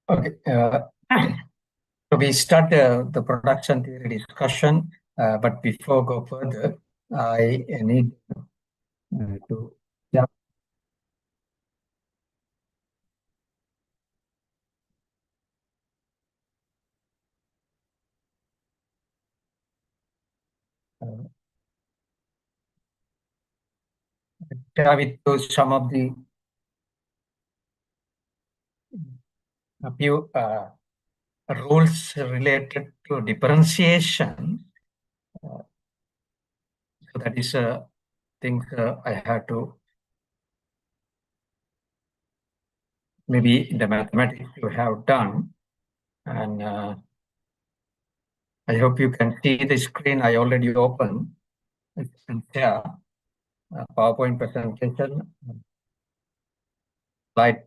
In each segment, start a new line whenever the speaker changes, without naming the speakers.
Okay. So we start the production theory discussion, but before go further, I need to yeah, uh, share with you some of the a few rules related to differentiation. So that is things I have to maybe in the mathematics you have done, and I hope you can see the screen I already opened. It's share PowerPoint presentation, slide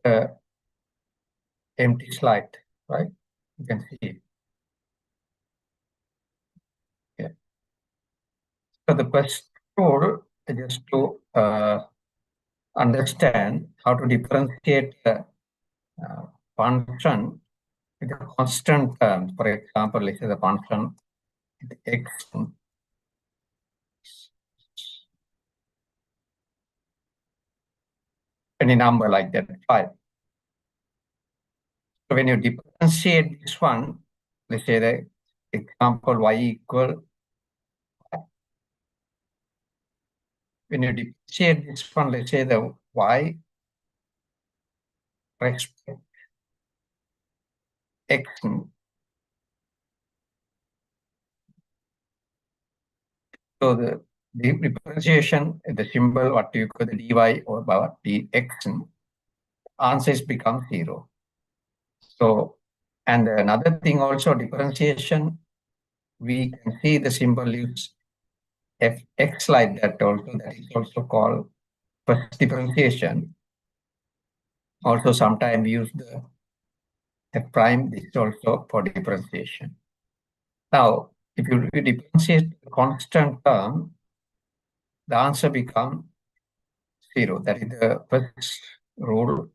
empty slide, right? You can see it. Yeah. So the first rule is just to understand how to differentiate the function with a constant term. For example, let's say the function x, any number like that, 5. So when you differentiate this one, let's say the example y equal, when you differentiate this one, let's say the y respect x, so the differentiation, the symbol, what you call the dy or power dx, answers become 0. So, and another thing also, differentiation, we can see the symbol is fx like that also, that is also called first differentiation. Also sometimes use the f prime, this is also for differentiation. Now, if you differentiate the constant term, the answer becomes 0. That is the first rule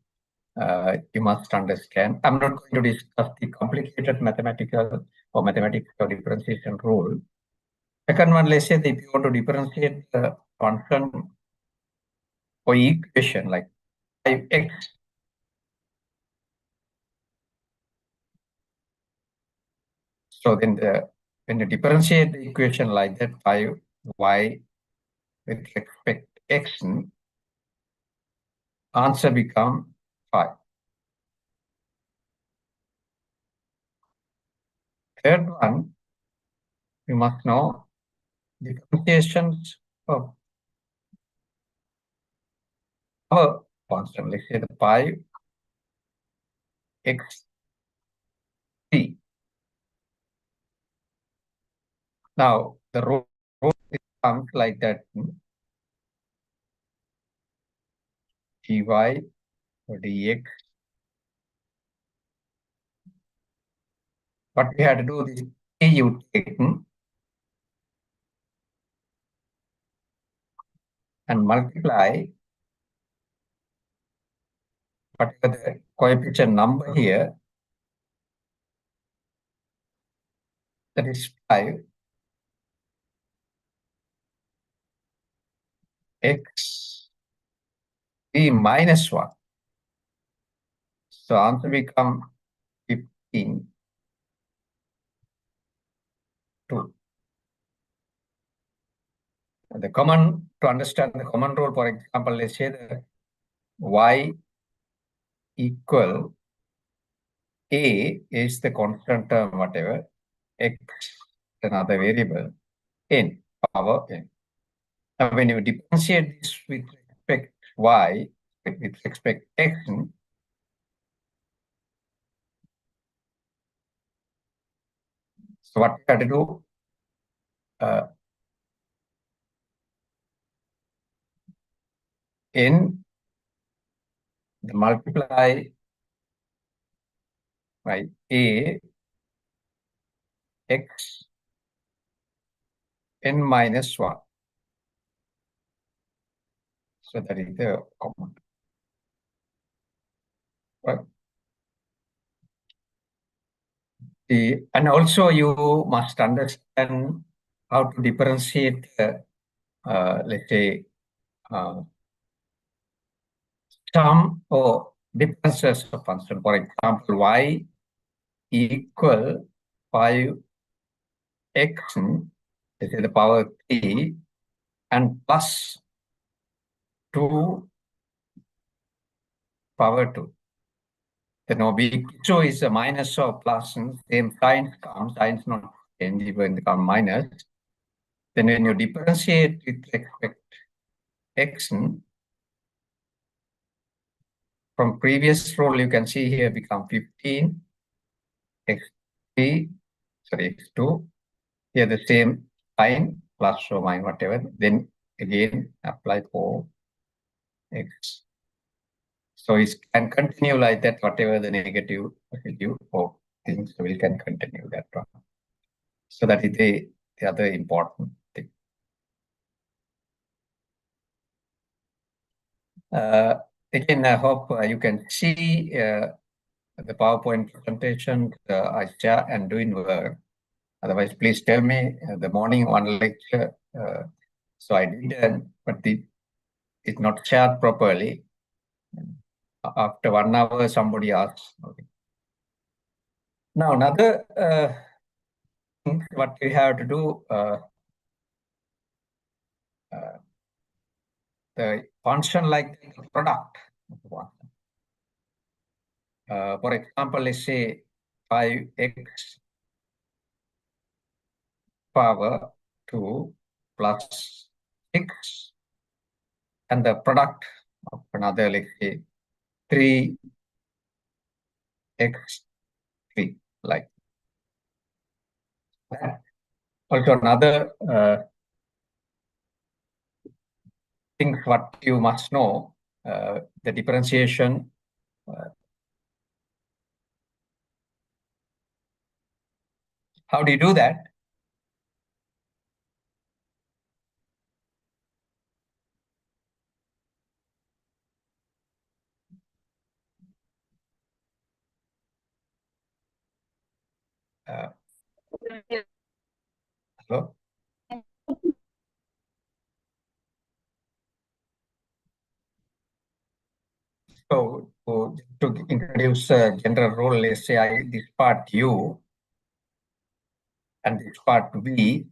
you must understand. I'm not going to discuss the complicated mathematical or mathematical differentiation rule. Second one, let's say that if you want to differentiate the function or equation like 5x, so then when you differentiate the equation like that, 5y with respect x, answer become 5. Third one, you must know differentiations of our constant. Let's say the 5x t. Now the rule comes like that, dy or dx. What we had to do is you take and multiply whatever the coefficient number here, that is 5 x t minus 1. So answer become 15 2. The common, to understand the common rule, for example, let's say the y equal a is the constant term, whatever, x another variable, n, power n. Now when you differentiate this with respect y, with respect x, so what we have to do, n, the multiply by a x n minus 1. So that is the common. Right? And also you must understand how to differentiate, let's say, sum or differences of function. For example, y equal 5x, let's say the power 3, and plus 2 power 2. Then we show is a minus or plus, and same sign comes, signs not change when they come minus. Then when you differentiate with respect x, from previous rule, you can see here become 15 x3, sorry, x2. Here the same sign, plus or minus, whatever. Then again apply for x. So it can continue like that, whatever the negative value of things, we can continue that one. So that is the other important thing. Again, I hope you can see the PowerPoint presentation I share and doing work. Otherwise, please tell me the morning one lecture. So I did, but it's not shared properly. After 1 hour, somebody asks. Okay. Now, another thing what we have to do, the function like the product. For example, let's say 5x power 2 plus 6, and the product of another, let's say 3x3, like that. Also, another thing what you must know, the differentiation. How do you do that? Hello? So to introduce a general rule, let's say this part U and this part V.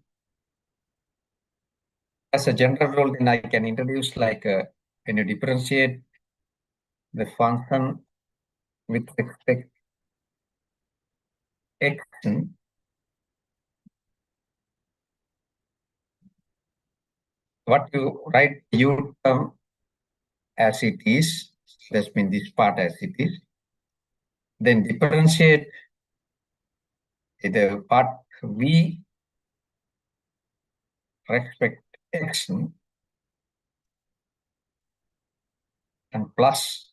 As a general rule, then I can introduce like when you differentiate the function with respect x, what you write U term as it is, that means this part as it is, then differentiate the part V respect x and plus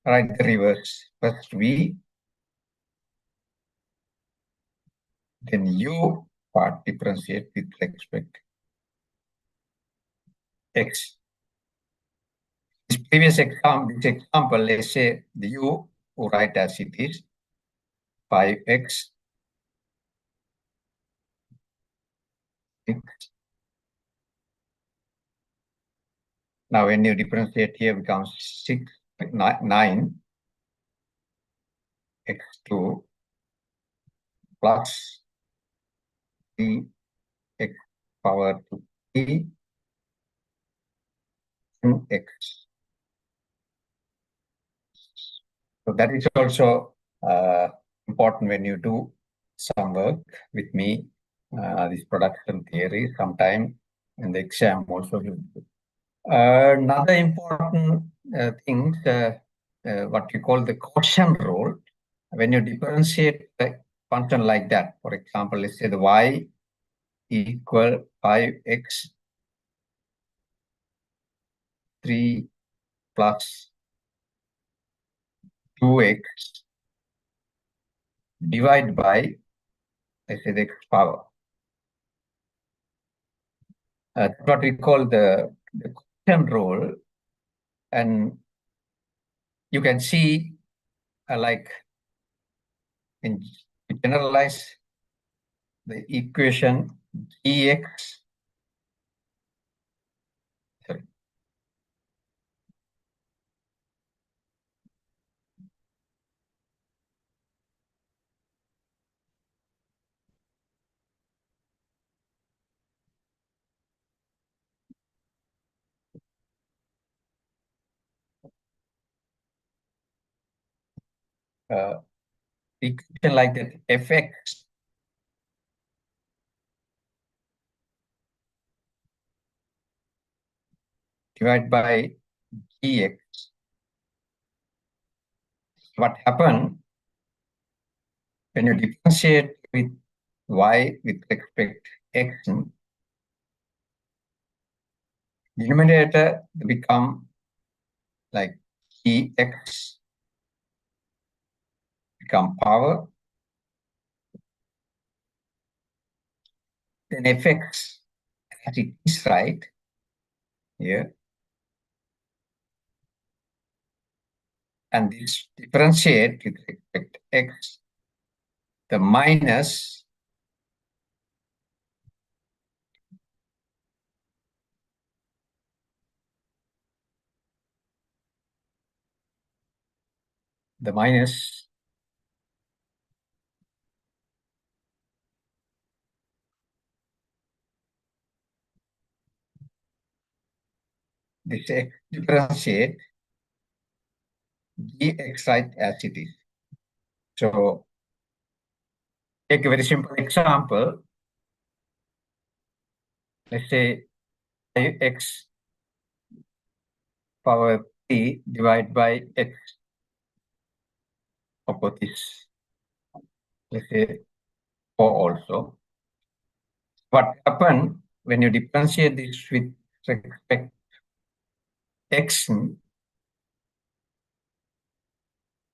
write the reverse. First V, then U part differentiate with respect x. This previous example, let's say the U write as it is, 5x. Now when you differentiate here becomes 9 x2 plus 3 x power 2 x. So that is also important when you do some work with me, this production theory, sometime in the exam also. Another important thing, what you call the quotient rule, when you differentiate a function like that, for example, let's say the y equal 5x 3 plus 2x divided by, let's say, the x power. That's what we call the quotient rule. And you can see like in generalize the equation dx, sorry, equation like that fx divided by dx. What happened when you differentiate with y with respect x, denominator become like dx become power, then fx as it is right here, and this differentiate with respect x, the minus the minus this x differentiate dx right as it is. So take a very simple example. Let's say x power 3 divided by x of this, let's say 4 also. What happens when you differentiate this with respect x?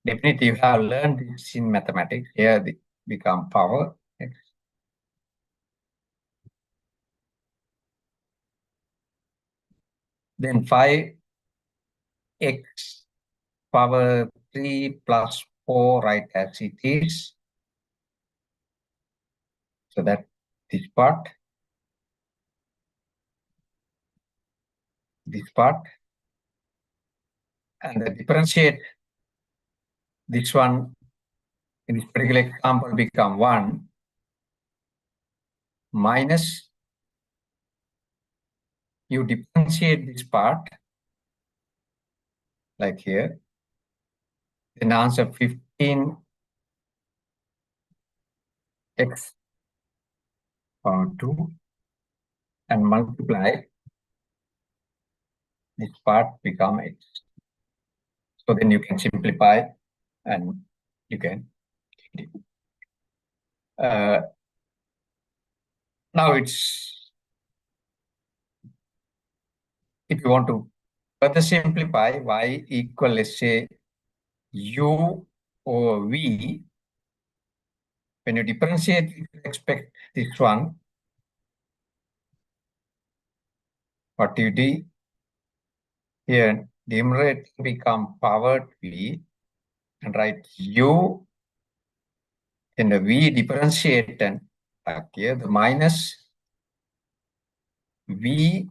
Definitely you have learned this in mathematics. Here they become power x. Then 5x power 3 plus 4 right as it is. So that this part, and the differentiate this one in this particular example become 1 minus, you differentiate this part like here, then answer 15x power 2 and multiply, this part become x. So then you can simplify and you can now it's, if you want to further simplify, y equal, let's say, u over v. When you differentiate, you expect this one. What you do here, the numerator become powered v, and write u, and the v differentiate, and here the minus v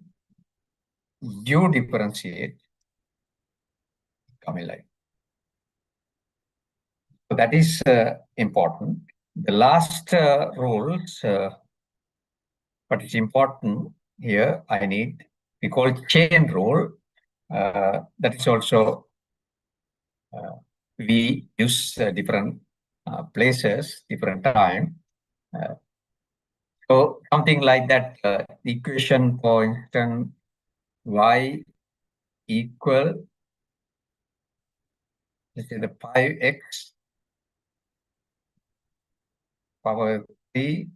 u differentiate coming like. So that is important. The last rules, what is important here, I need, we call it chain rule. That is also, we use different places, different time. So something like that, equation, for instance, y equal, let's say the 5x power 3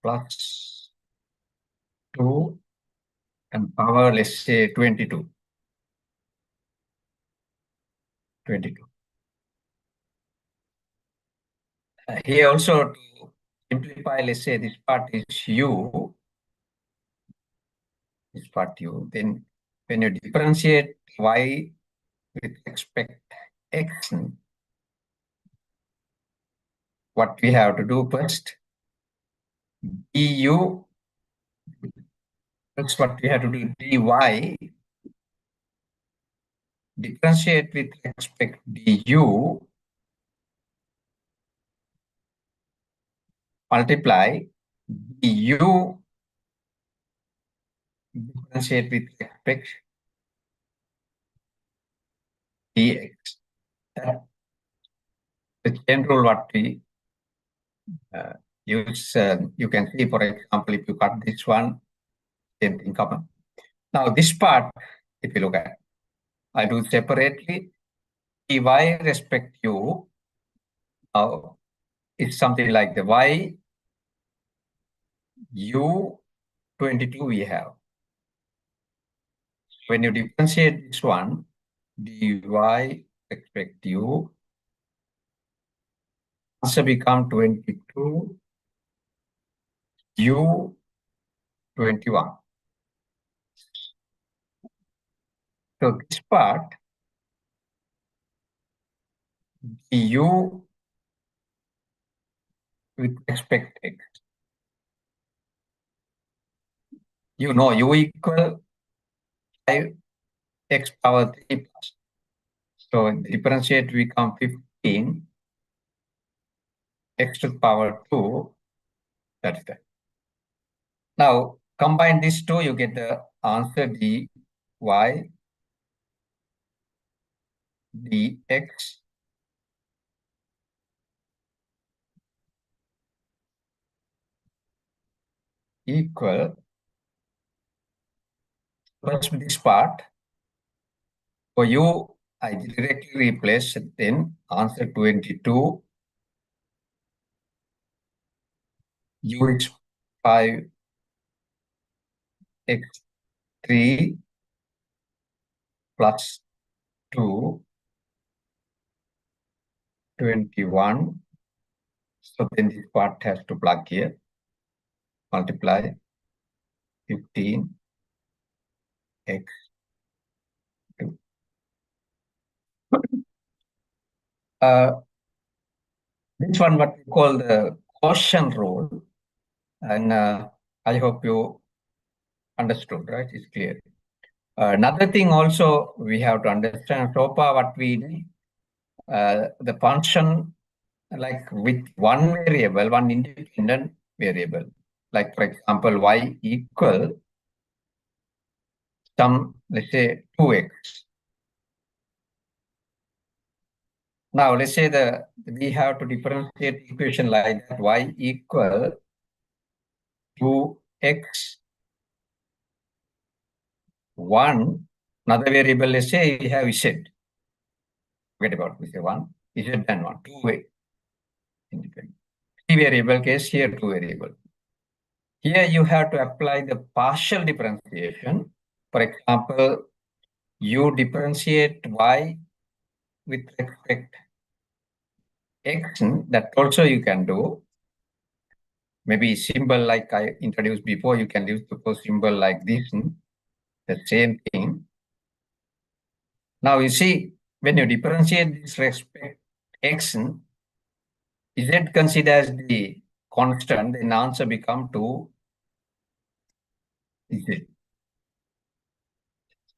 plus 2 and power, let's say 22. Here also, to simplify, let's say this part is u, this part u. Then when you differentiate y with respect x, what we have to do first, du, that's what we have to do, dy, differentiate with respect du, multiply du, differentiate with respect dx. That's the chain rule what we use. You can see, for example, if you cut this one, same thing common. Now this part, if you look at, I do separately, dy respect u. Now it's something like the y u 22 we have. When you differentiate this one, dy respect u, answer become 22 u 21. So this part, du with respect x. You know u equal 5x power 3 plus. So differentiate become 15 x to the power 2. That's that. Now combine these two, you get the answer dy dx equal, first this part, for u, I directly replace, then answer 22, u is 5x 3 plus 2, 21. So then this part has to plug here, multiply 15 x 2. This one what we call the quotient rule, and I hope you understood, right? It's clear. Another thing also we have to understand, so far what we did, the function like with one variable, one independent variable, like for example, y equal some, let's say 2x. Now let's say we have to differentiate equation like that, y equal 2x 1, another variable, let's say we have z. Forget about we say 1, z and 1, 2 way independent. 3 variable case, here 2 variable. Here you have to apply the partial differentiation. For example, you differentiate y with respect x, that also you can do. Maybe symbol like I introduced before, you can use the symbol like this, the same thing. Now you see, when you differentiate this respect x, z considers the constant, then answer become 2 z.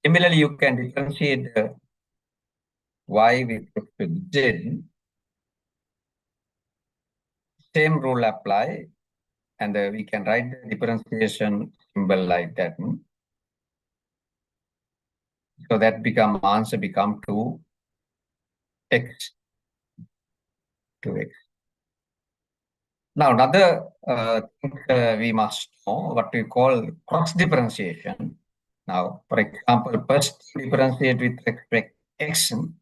Similarly, you can differentiate the y with respect z, same rule apply, and we can write the differentiation symbol like that. So that become answer become 2x. 2x. Now another thing we must know, what we call cross differentiation. Now, for example, first differentiate with respect x, then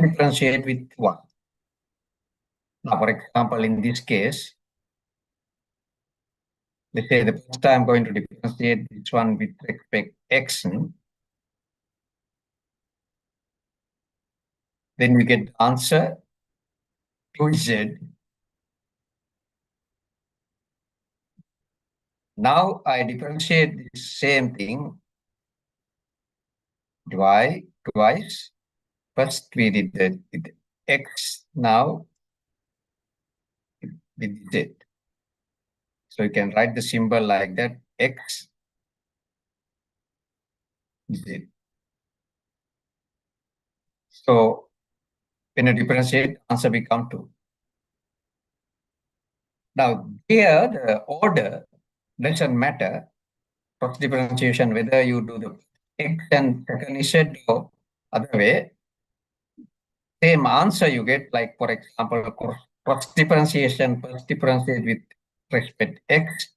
differentiate with 1. Now, for example, in this case, let's say the first I'm going to differentiate this one with respect x, then we get the answer 2z. Now I differentiate the same thing twice. First we did the x. Now with z. So you can write the symbol like that, x, z. So when you differentiate, answer become 2. Now here the order doesn't matter. Cross differentiation, whether you do the x and second z or other way, same answer you get. Like for example, cross differentiation, first differentiate with respect x,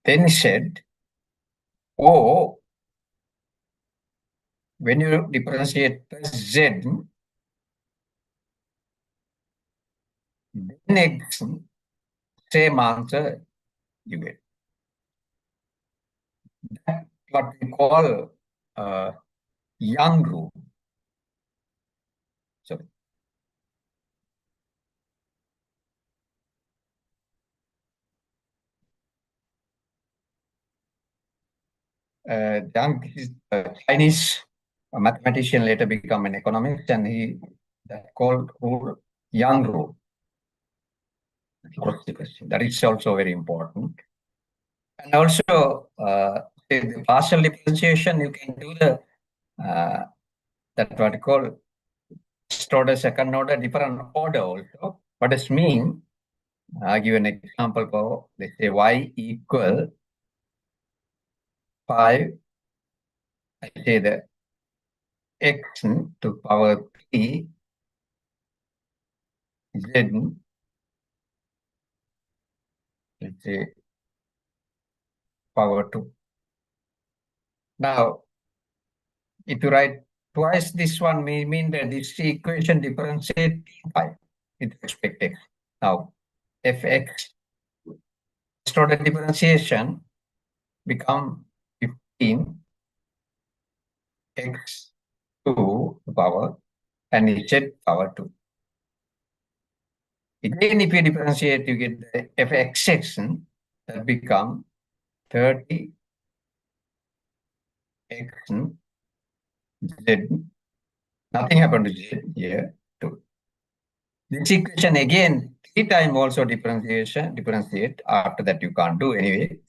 then z, or when you differentiate plus z, then x, same answer you get. That's what we call Young rule. So Young is a Chinese mathematician, later become an economist, and he that called rule Young rule. That is also very important. And also, the partial differentiation, you can do the that what you call first order, second order, different order also. What does mean? I'll give an example for, let's say, y equal 5. I say the x to power 3 z, let's say, power 2. Now, if you write twice this one, may mean that this equation differentiate 5 with respect to x. Now, fx, first order differentiation become 15 x to the power and z power 2. Again, if you differentiate, you get the fx section that become 30 x z. Nothing happened to z here. Too. This equation again, 3 times also differentiate. After that, you can't do anyway.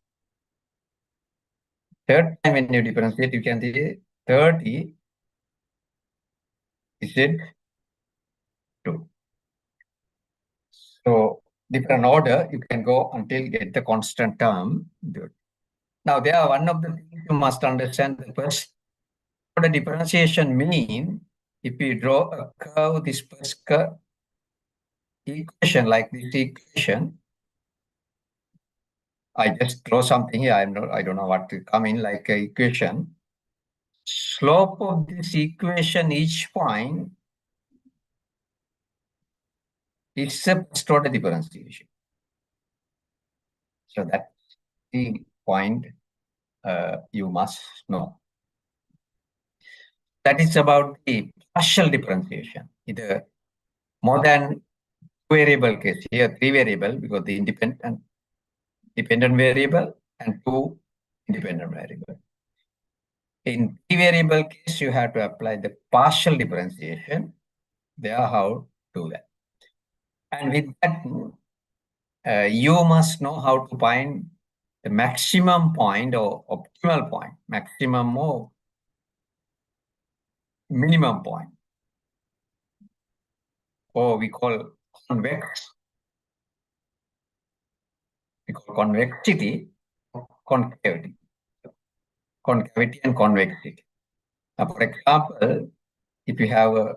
Third time when you differentiate, you can say 30 z 2. So different order, you can go until get the constant term. Now, there are one of the things you must understand. The first order differentiation mean if you draw a curve, this first curve equation like this equation, I just draw something here. I don't know what to come in like a equation. Slope of this equation, each point is a first order differentiation. So that's the point you must know. That is about the partial differentiation. Either more than variable case, here 3 variable because the dependent variable and 2 independent variable. In 3 variable case, you have to apply the partial differentiation. They are how to do that. And with that, you must know how to find the maximum point or optimal point, maximum or minimum point, or we call convex. We call convexity, concavity, concavity and convexity. Now, for example, if you have a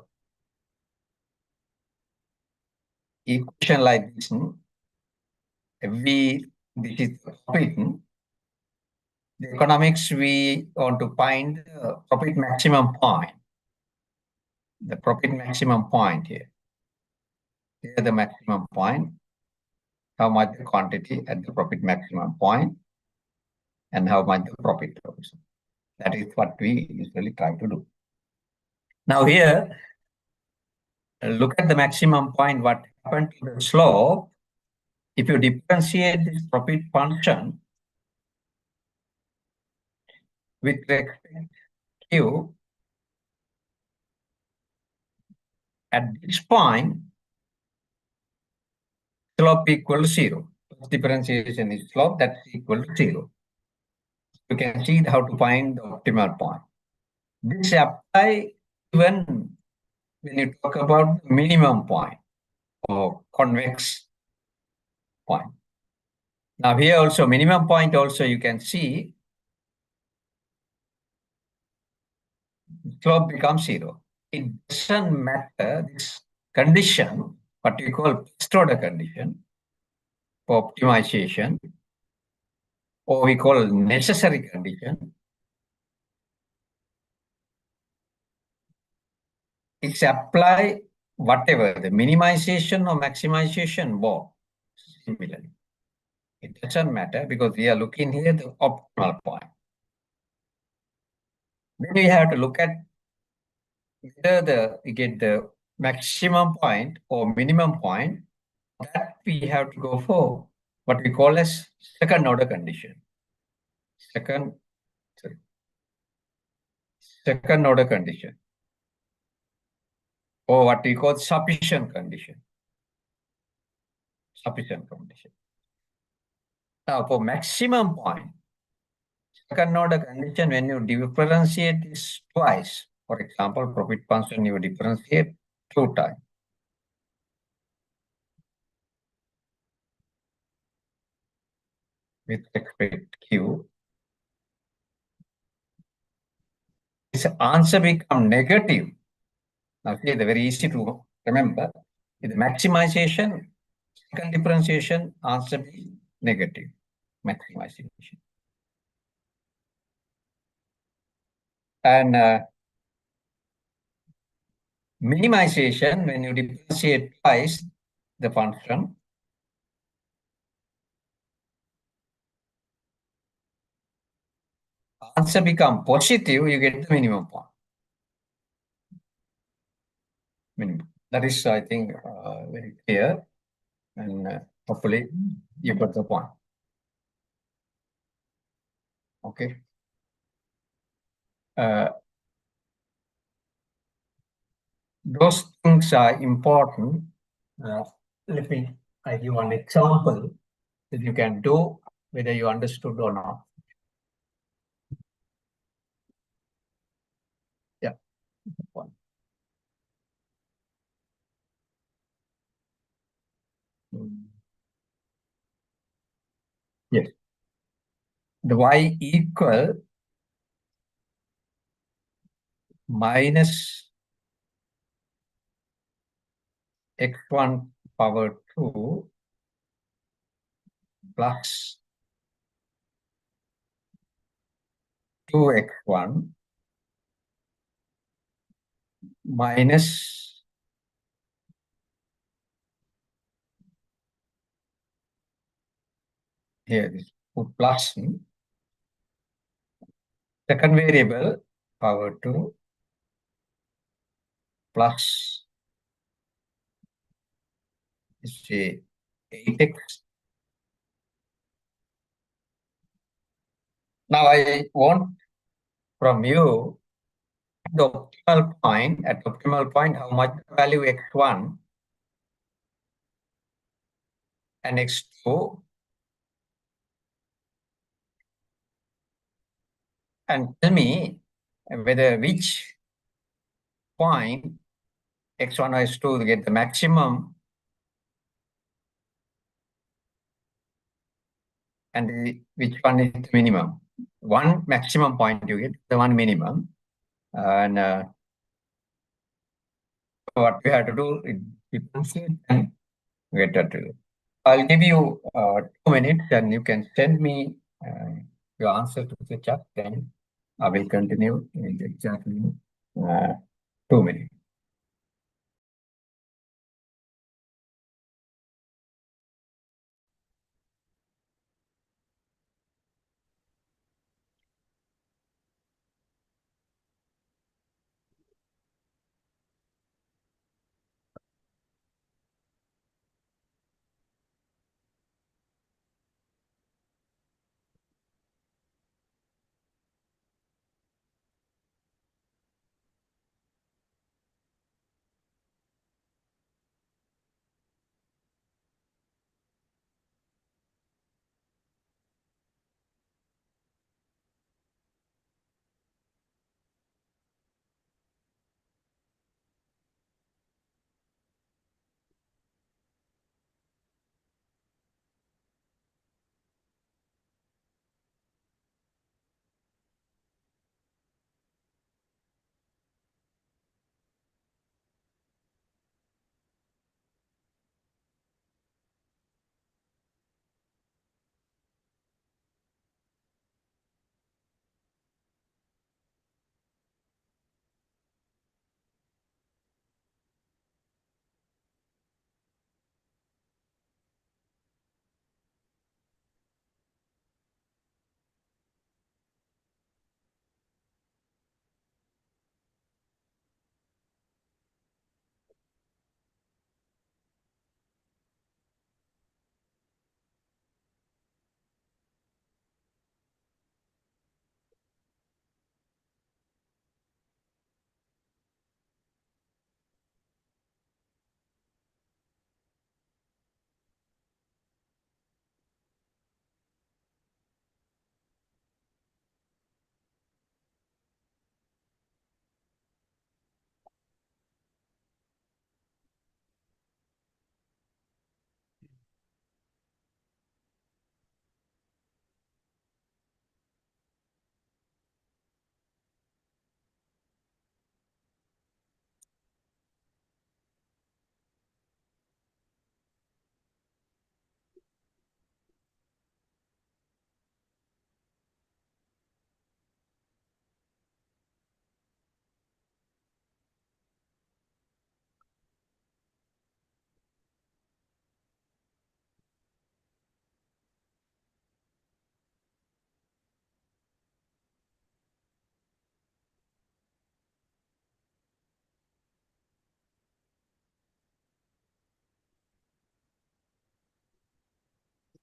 equation like this, this is the profit. The economics, we want to find the profit maximum point. The profit maximum point here. Here the maximum point, how much the quantity at the profit maximum point, and how much the profit also. That is what we usually try to do. Now here, look at the maximum point, what happened to the slope. If you differentiate this profit function with respect to at this point, slope equal to 0. First differentiation is slope that's equal to 0. You can see how to find the optimal point. This apply even when you talk about minimum point or convex point. Now here also minimum point also you can see slope becomes 0. It doesn't matter this condition, what we call first order condition for optimization, or we call necessary condition. It's apply whatever the minimization or maximization both similarly. It doesn't matter because we are looking here the optimal point. Then we have to look at whether we get the maximum point or minimum point. That we have to go for what we call as second order condition. Second order condition, or what we call sufficient condition. Sufficient condition. Now for maximum point, second order condition, when you differentiate this twice, for example, profit function you differentiate 2 times. With respect Q, this answer become negative. Now here the very easy to remember. With maximization, second differentiation, answer be negative. Maximization. And minimization, when you differentiate twice the function, answer become positive, you get the minimum point. Minimum. That is, I think, very clear. And hopefully you got the point. Okay. Those things are important. Let me give you one example that you can do whether you understood or not. Yeah. Yes. The y equal minus x1 power 2 plus 2x1 minus here is put plus second variable power 2 plus say 8x. Now I want from you the optimal point, how much value x1 and x2, and tell me whether which point x1 or x2 to get the maximum and which one is the minimum. One maximum point you get, the one minimum. And what we have to do is differentiate and get that. I'll give you 2 minutes and you can send me your answer to the chat. Then I will continue in exactly 2 minutes.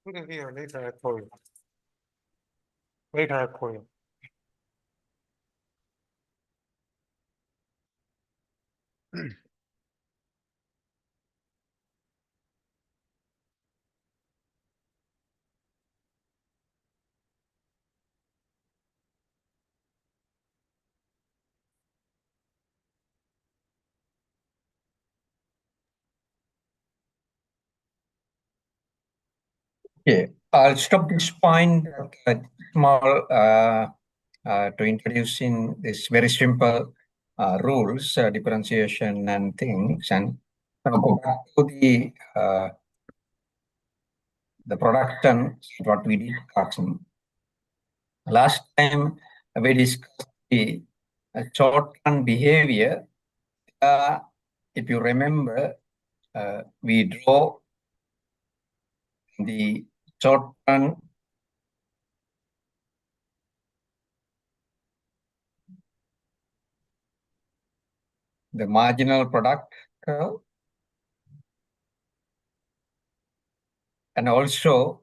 Put it here, later I call you. Later I call you.
Okay, I'll stop this point small to introducing this very simple rules, differentiation and things, and now go back to the production, what we discussed. Last time we discussed the short-term behavior. If you remember, we draw the short-term the marginal product curve and also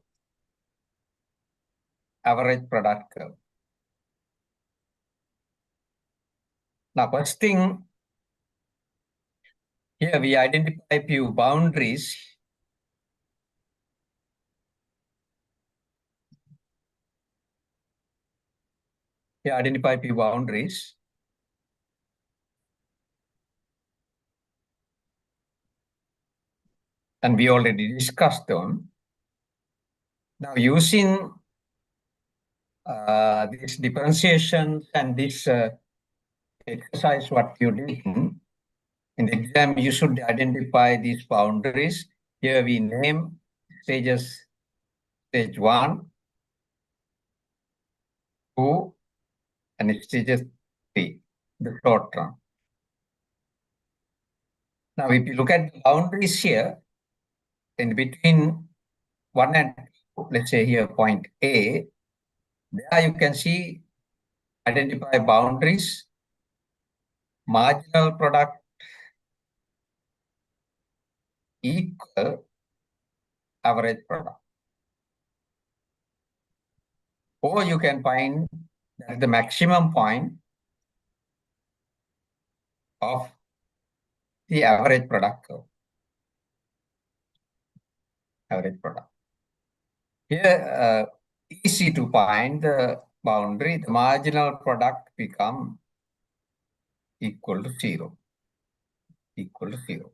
average product curve. Now, first thing, here we identify a few boundaries. Here identify a few boundaries. And we already discussed them. Now, using this differentiation and this exercise, what you did in the exam, you should identify these boundaries. Here we name stages, stage 1, 2, and stages 3, the short term. Now, if you look at the boundaries here, in between 1 and 2, let's say here point A, there you can see identify boundaries, marginal product equal average product. Or you can find that the maximum point of the average product curve. Average product. Here, easy to find the boundary, the marginal product become equal to 0. Equal to 0.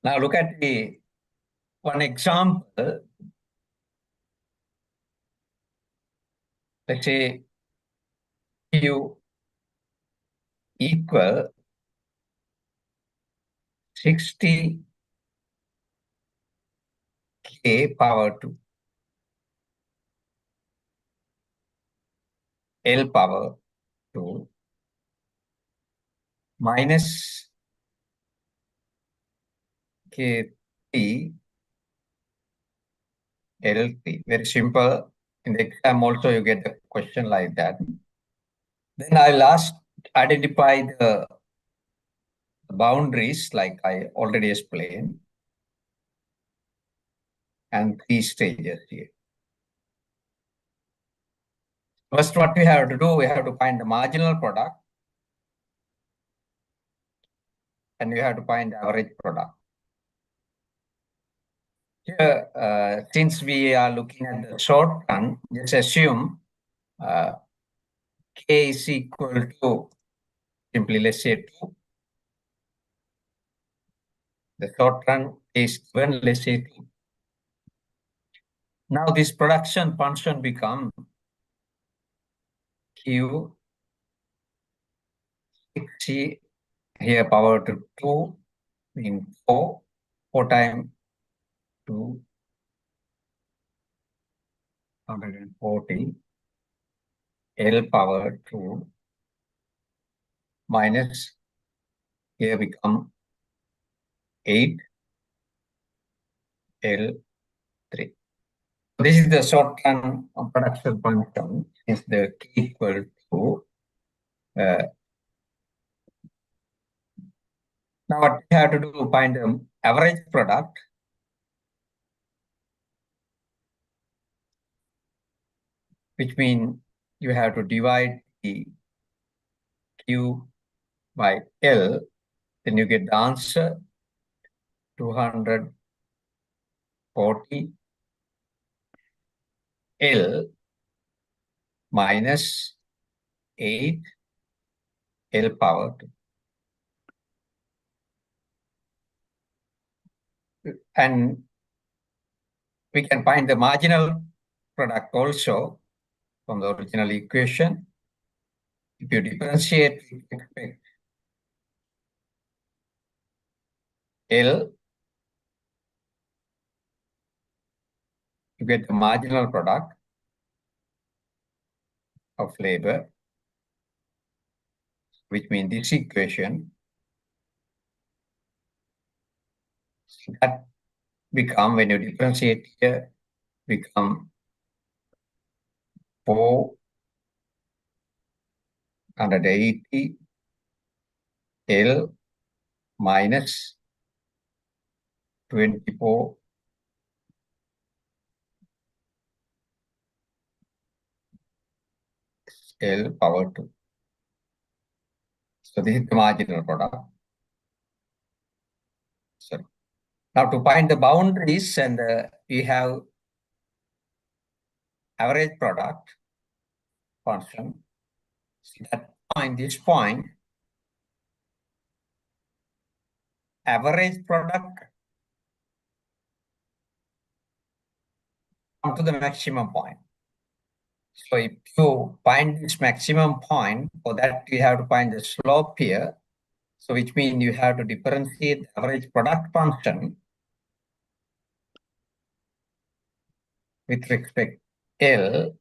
Now look at the one example. Let's say Q equal 60 K power 2. L power 2 minus K3 L3. Very simple. In the exam also you get a question like that. Then I last identify the boundaries like I already explained and 3 stages here. First, what we have to do, we have to find the marginal product and we have to find the average product. Here, since we are looking at the short run, just assume K is equal to simply let's say 2. The short run is given, let's say 2. Now this production function become Q 60 here power to 2 in 4 times 2 140 L power 2 minus here become 8 L3. This is the short run production function is the K equal to now what we have to do find the average product. which means you have to divide the Q by L, then you get the answer 240 L minus 8 L power 2. And we can find the marginal product also from the original equation. If you differentiate, you expect L, you get the marginal product of labor, which means this equation that become, when you differentiate here, become 480 L minus 24 L power 2. So this is the marginal product. So now to find the boundaries, and we have average product function. So that point, this point, average product come to the maximum point. So if you find this maximum point, for that you have to find the slope here. So which means you have to differentiate the average product function with respect L.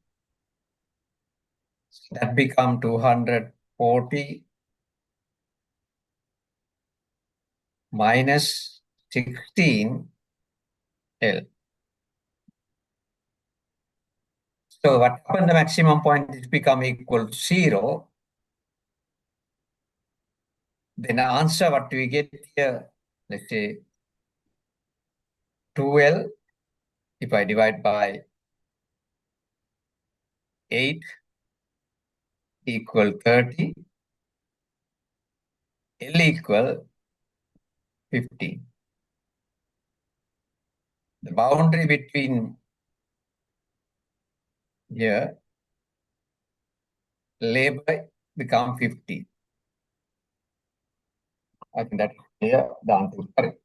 So that become 240 minus 16 L. So what happened, the maximum point is become equal to 0. Then the answer what we get here, let's say 2L, if I divide by 8 equal 30, L equal 15. The boundary between here, labor become 50. I think that's clear. The answer is correct.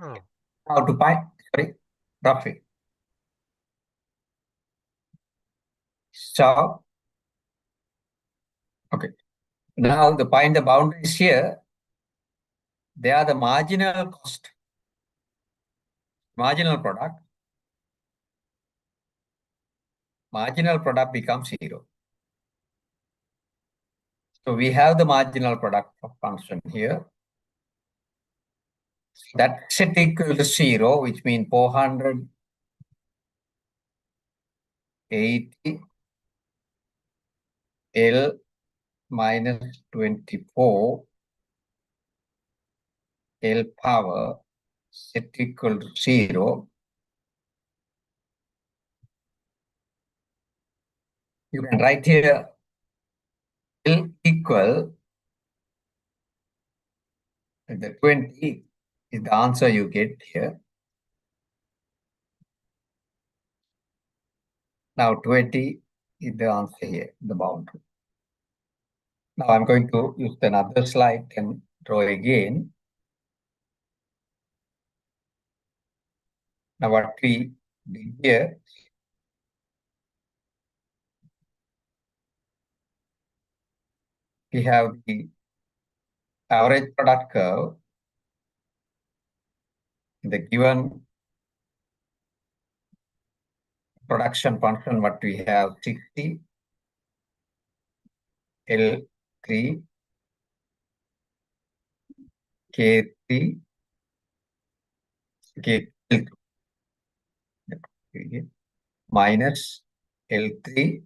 Oh.
Now to find, roughly. So, okay. Now to find the boundaries here, they are the marginal cost, marginal product. Marginal product becomes 0. So we have the marginal product function here. That set equal to 0, which means 480 L minus 24 L power set equal to 0. You can write here L equal, the 20 is the answer you get here. Now 20 is the answer here, the boundary. Now I'm going to use another slide and draw again. Now what we did here, we have the average product curve in the given production function. What we have 60 L3 K3 K2 minus L3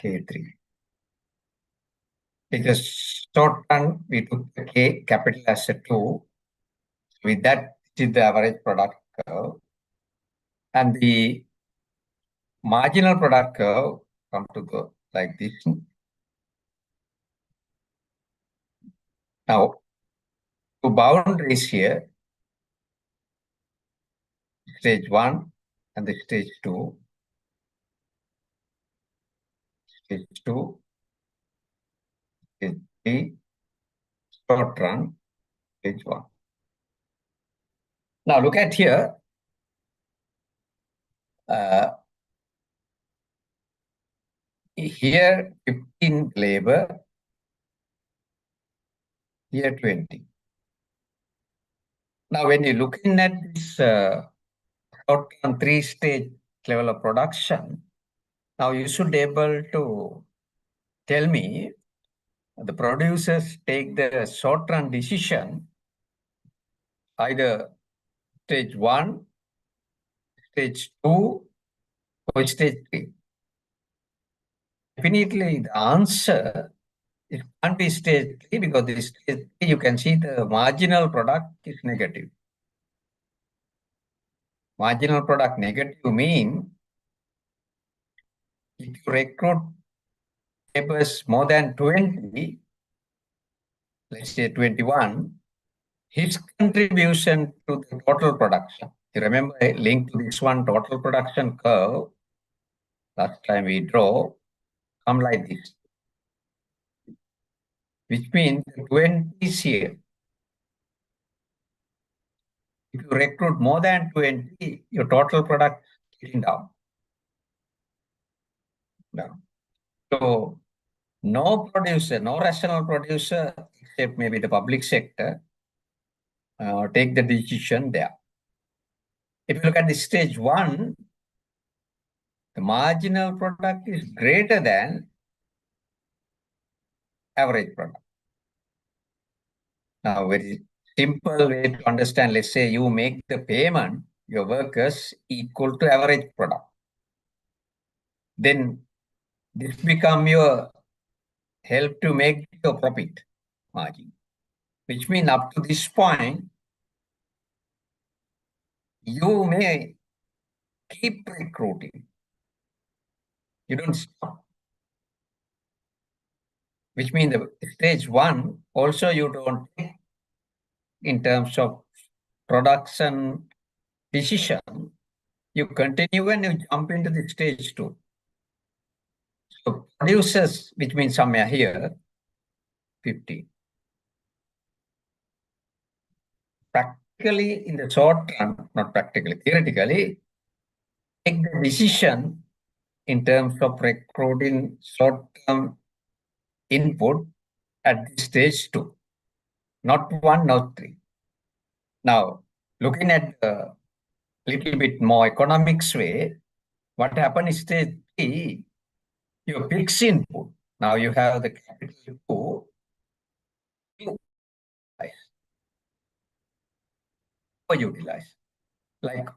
K3. Because short run we took the K capital as a 2. With that, it is the average product curve. And the marginal product curve come to go like this. Now, to boundaries here, stage 1 and the stage 2, stage 2, stage 3, short run, stage 1. Now look at here. Here 15 labor, here 20. Now when you're looking at this short run 3-stage level of production, now you should be able to tell me the producers take the short run decision either stage 1, stage 2, or stage 3. Definitely the answer, it can't be stage 3 because this stage 3 you can see the marginal product is negative. Marginal product negative mean if you recruit laborers more than 20, let's say 21, his contribution to the total production. You remember I linked to this one total production curve last time we draw, come like this, which means 20 is here. If you recruit more than 20, your total product is getting down. Now, so no producer, no rational producer, except maybe the public sector, take the decision there. If you look at the stage 1, the marginal product is greater than average product. Now, very simple way to understand, let's say you make the payment, your workers equal to average product. Then this become your help to make your profit margin, which means up to this point, you may keep recruiting. You don't stop. Which means the stage 1 also you don't take in terms of production decision, you continue and you jump into the stage 2. So producers, which means somewhere here, 50. Practically in the short run, not practically, theoretically, take the decision in terms of recruiting short-term input at the stage 2, not 1, not 3. Now, looking at a little bit more economics way, what happened is stage 3, your fixed input. Now you have the capital 2, you utilize. Like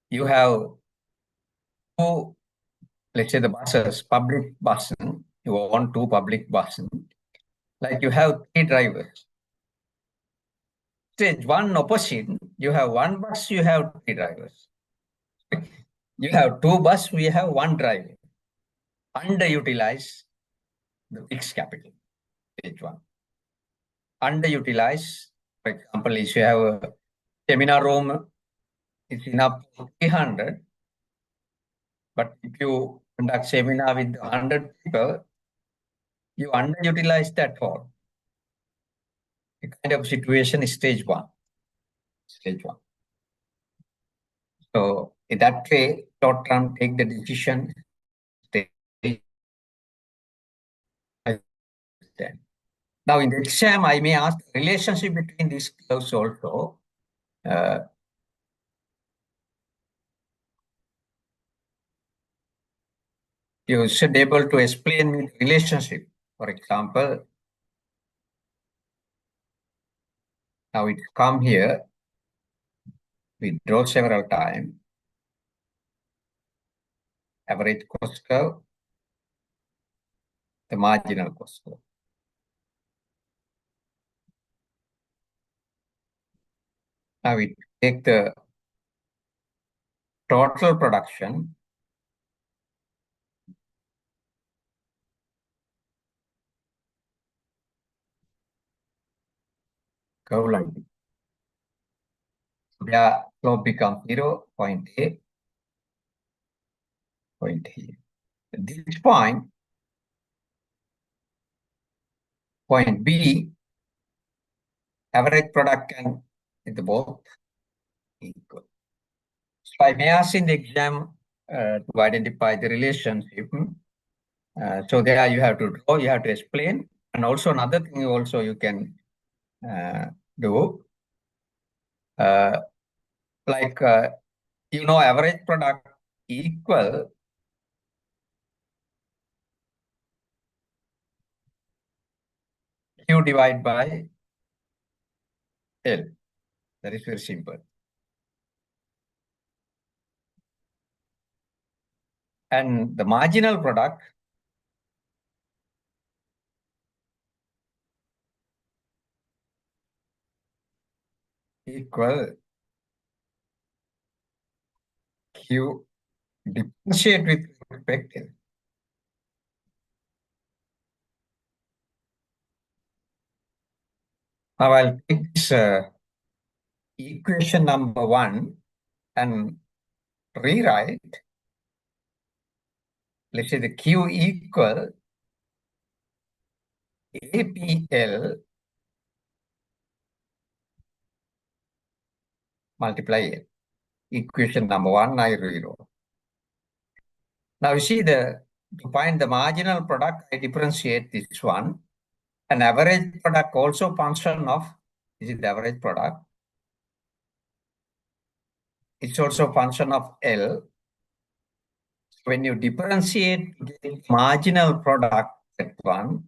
you have 2, let's say the buses, public buses, you want 2 public buses. Like you have 3 drivers. Stage 1 opposite, you have 1 bus, you have 3 drivers. You have 2 bus, we have 1 driver. Underutilize the fixed capital, stage 1. Underutilize, for example, if you have a seminar room, it's enough for 300, but if you conduct seminar with 100 people, you underutilize that hall. The kind of situation is stage 1. Stage 1. So in that way, short term take the decision. Now in the exam, I may ask the relationship between these curves also. You should be able to explain me the relationship. For example, now it come here, we draw several times. Average cost curve, the marginal cost curve. Now we take the total production curve like this. Their slope becomes 0, point A, point here. At this point B, average product can be both equal. So I may ask in the exam to identify the relationship. So there you have to draw, you have to explain. And also another thing also you can do, like, average product equal Q divided by L. That is very simple. And the marginal product equal Q differentiate with respect to L. Now I'll take this equation number 1 and rewrite. Let's say the Q equal APL multiply L. Equation number 1 I rewrote. Now you see to find the marginal product, I differentiate this one. An average product also function of, this is the average product. It's also function of L. When you differentiate the marginal product at one,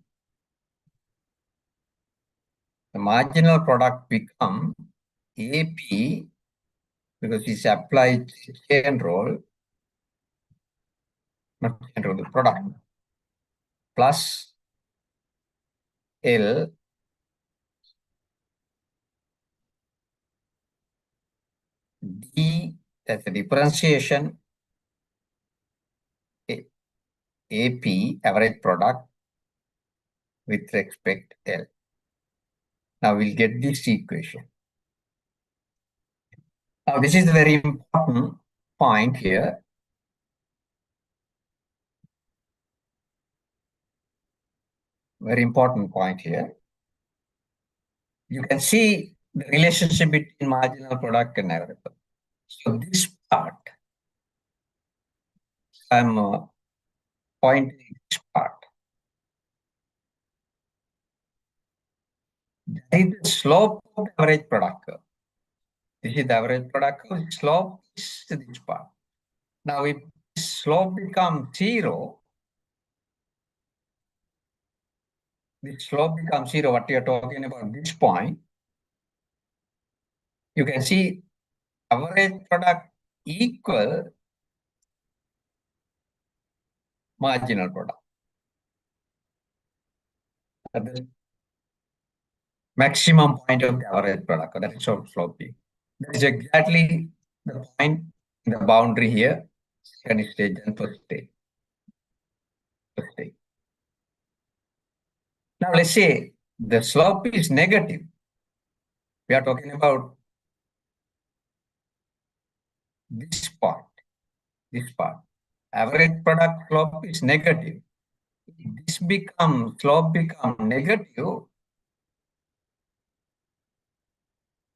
the marginal product become AP, because it's applied chain rule, not chain rule, the product, plus L D, that's the differentiation, AP, average product, with respect L. Now we'll get this equation. Now this is a very important point here. Very important point here. You can see the relationship between marginal product and average product. So this part, I'm pointing this part. That is the slope of the average product curve. This is the average product curve. Slope is this part. Now, if slope becomes 0, the slope becomes 0, what you are talking about this point, you can see average product equal marginal product. At the maximum point of the average product, that is how slope is. That is exactly the point, the boundary here, second stage and first stage. Now let's say the slope is negative. We are talking about this part, this part. Average product slope is negative. If this slope become negative,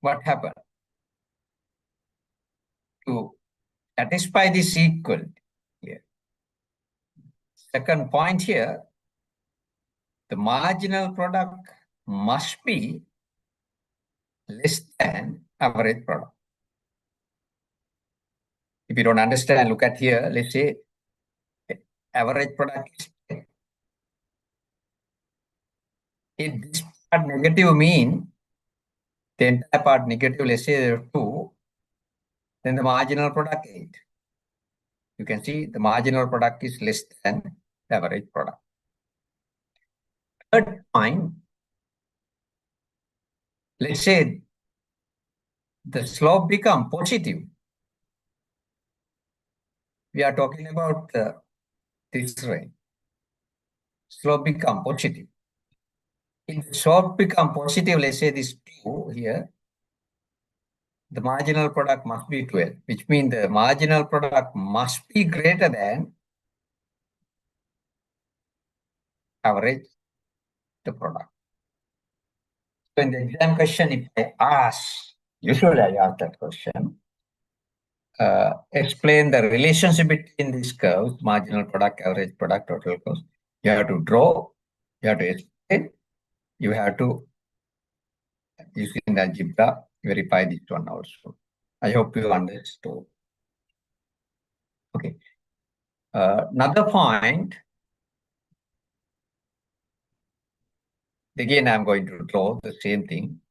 what happens? To satisfy this equal here. Second point here, the marginal product must be less than average product. If you don't understand, look at here. Let's say average product is 10. If this part negative mean the entire part negative, let's say 2, then the marginal product 8. You can see the marginal product is less than the average product. Third point, let's say the slope become positive. We are talking about this range. Slope become positive. If the slope become positive, let's say this 2 here, the marginal product must be 12, which means the marginal product must be greater than average the product. So in the exam question, if I ask, usually I ask that question, explain the relationship between these curves, marginal product, average product, total cost. You have to draw, you have to explain, you have to, using the algebra, verify this one also. I hope you understood. Okay. Another point, again, I'm going to draw the same thing.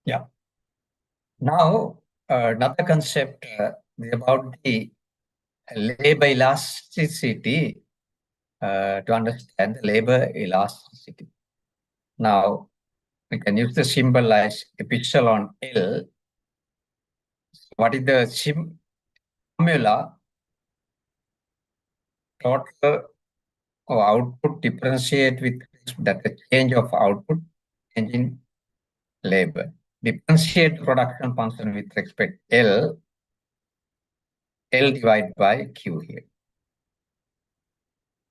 Yeah. Now, another concept about the labor elasticity to understand the labor elasticity. Now, we can use the symbol as epsilon L. What is the formula? Total of output differentiate with that the change of output change in labor. Differentiate production function with respect L divided by Q here.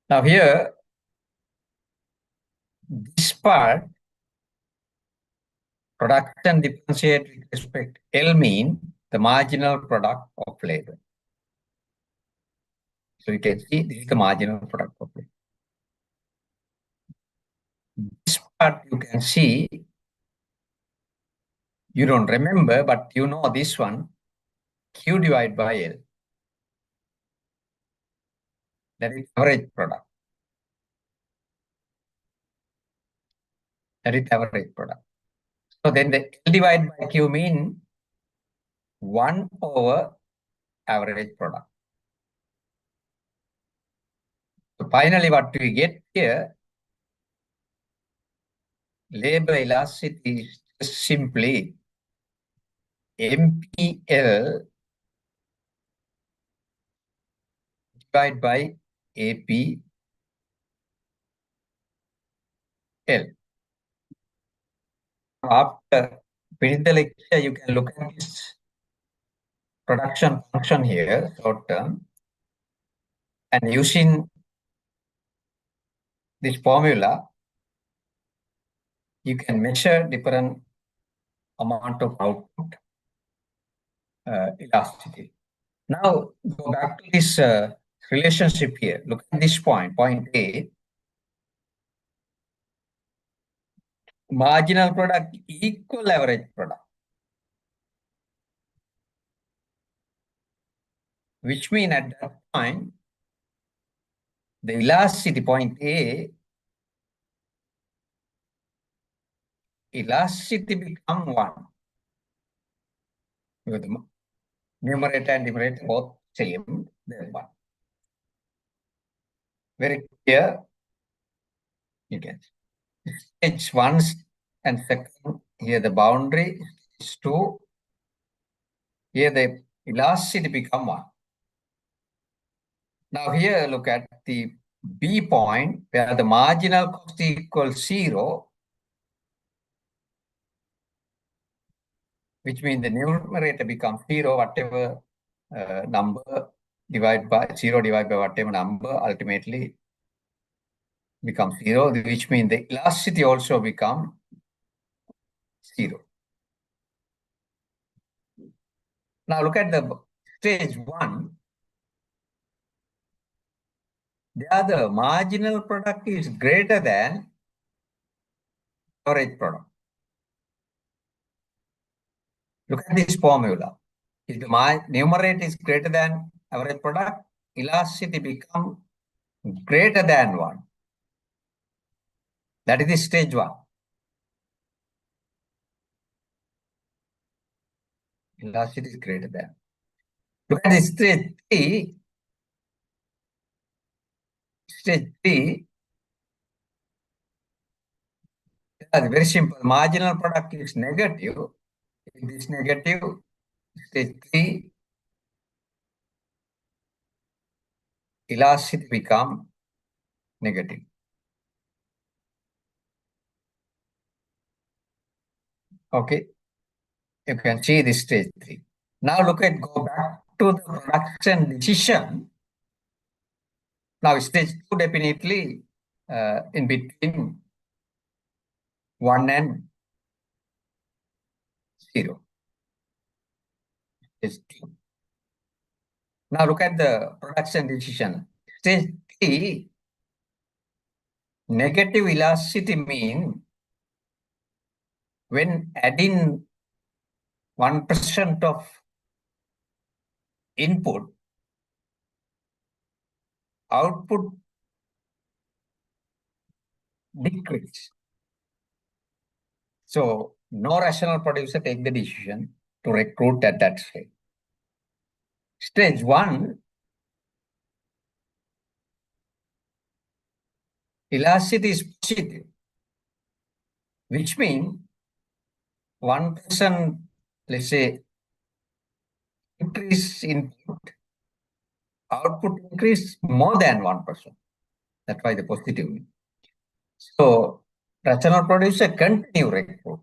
Now here, this part, production differentiate with respect L mean the marginal product of labor. So you can see this is the marginal product of labor. This part you can see, you don't remember, but you know this one, Q divided by L. That is average product. That is average product. So then the L divided by Q mean 1 over average product. So finally what we get here, labor elasticity is just simply MPL divided by APL. After finish the lecture, you can look at this production function here, short term, and using this formula, you can measure different amount of output elasticity. Now, go back to this relationship here. Look at this point, point A. Marginal product equal average product. Which means at that point, the elasticity point A, elasticity become 1. Because the numerator and denominator both same, then 1. Very clear. You can see. Stage 1 and second, here the boundary is 2. Here the elasticity become 1. Now here look at the B point where the marginal cost equals 0, which means the numerator becomes 0, whatever number divided by 0 divided by whatever number ultimately becomes 0, which means the elasticity also becomes 0. Now look at the stage 1. the marginal product is greater than average product. Look at this formula. If the numerator is greater than average product, elasticity becomes greater than 1. That is the stage 1. Elasticity is greater than. Look at this stage 3. Stage 3 is very simple. Marginal product is negative. If it is negative, stage 3, elasticity become negative. Okay, you can see this stage 3. Now go back to the production decision. Now stage 2 definitely in between 1 and 0. Stage 2. Now look at the production decision. Stage 3, negative elasticity mean when adding 1% of input, output decrease. So no rational producer take the decision to recruit at that stage. Stage 1, elasticity is positive, which means 1%, let's say, increase input, output increase more than 1%. That's why the positive. So rational producer continue recruit.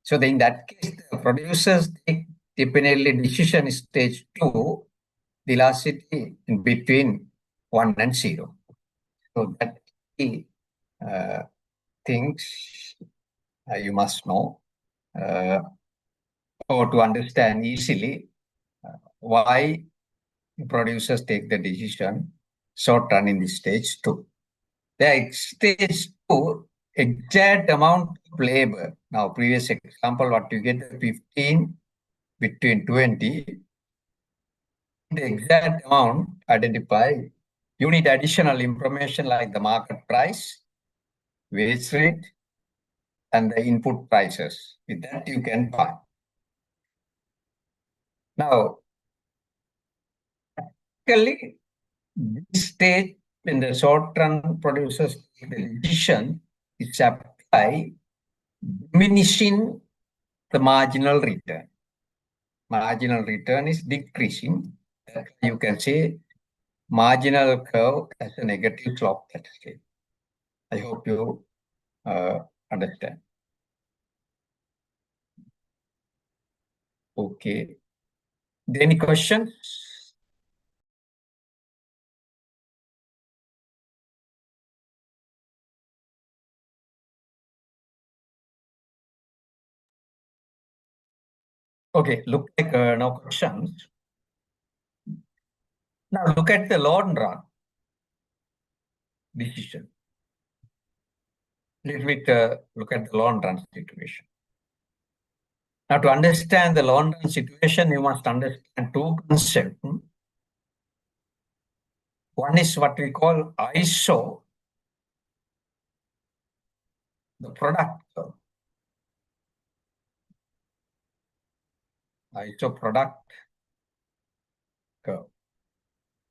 So in that case, the producers take definitely decision stage 2, the elasticity in between 1 and 0. So that things you must know or to understand easily why producers take the decision short run in the stage 2. The stage 2, exact amount of labor. Now, previous example, what you get 15 between 20, the exact amount identify. You need additional information like the market price, wage rate, and the input prices. With that, you can find. Now, practically, this stage when the short run producers take the decision is apply diminishing the marginal return. Marginal return is decreasing. You can say marginal curve has a negative slope at scale. I hope you understand. Okay. Any questions? Okay, look like no questions. Now look at the long run decision. Little bit look at the long run situation. Now to understand the long run situation, you must understand two concepts. One is what we call ISO, the product curve. ISO product curve.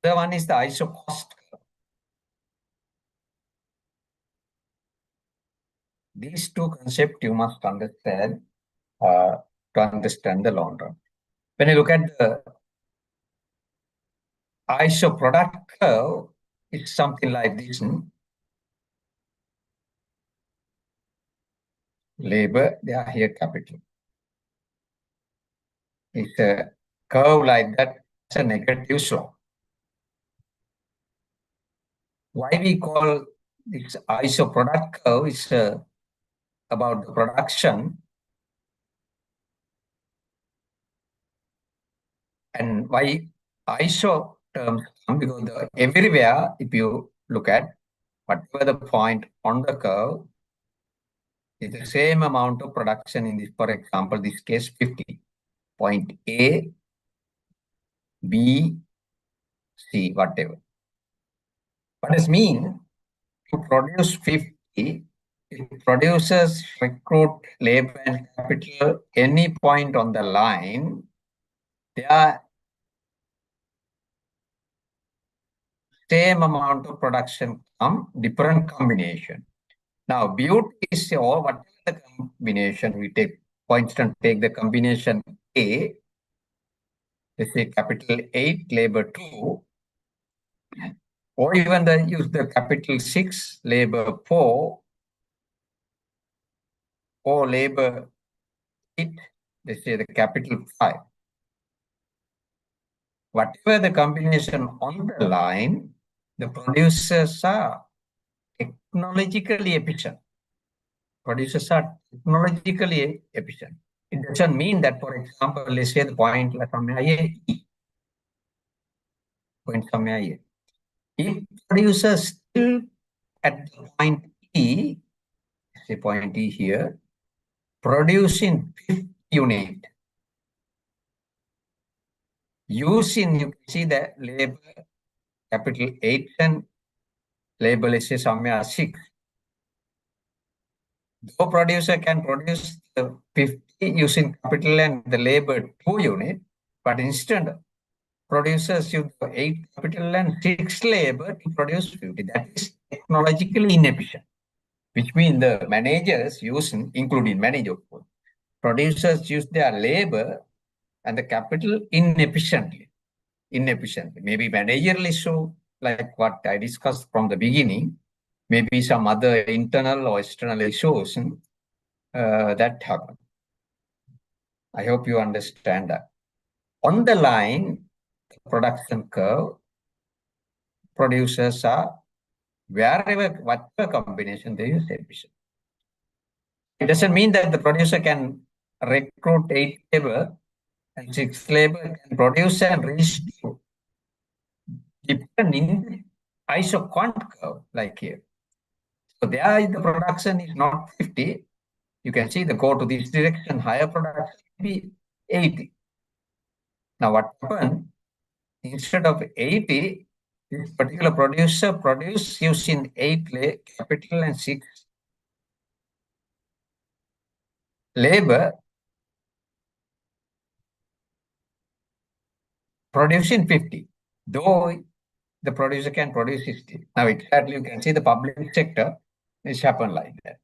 The one is the ISO cost curve. These two concepts you must understand to understand the long run. When you look at the ISO product curve, it's something like this. Labor, they are here capital. It's a curve like that, it's a negative slope. Why we call this ISO product curve is about the production, and why ISO terms come because everywhere, if you look at whatever the point on the curve, is the same amount of production in this, for example, this case 50. Point A, B, C, whatever. What does mean? To produce 50, it produces recruit labor and capital any point on the line. They are same amount of production come different combination. Now, beauty is or whatever the combination we take, for instance, take the combination A, let's say capital 8, labor 2, or even use the capital 6, labor 4, or labor 8, let's say the capital 5. Whatever the combination on the line, the producers are technologically efficient. Producers are technologically efficient. It doesn't mean that, for example, let's say the point like E, point somewhere here. If producers still at the point E, say point E here, producing 50 unit, using, you can see the labor capital 8 and labor, let's say somewhere 6. Though producer can produce 50 using capital and the labor 2 unit, but instead producers use 8 capital and 6 labor to produce 50. That is technologically inefficient, which means the managers using, including manager, of course, producers use their labor and the capital inefficiently. Maybe managerial issue, like what I discussed from the beginning, maybe some other internal or external issues that happen. I hope you understand that. On the line, the production curve, producers are, wherever, whatever combination they use, efficient. It doesn't mean that the producer can recruit 8 labor and 6 labor can produce and reach to depend in isoquant curve like here. So there the production is not 50. You can see the go to this direction, higher production be 80. Now what happened? Instead of 80, this particular producer produce using 8 capital and 6 labor, producing 50. Though the producer can produce 60. Now exactly you can see the public sector is happen like that.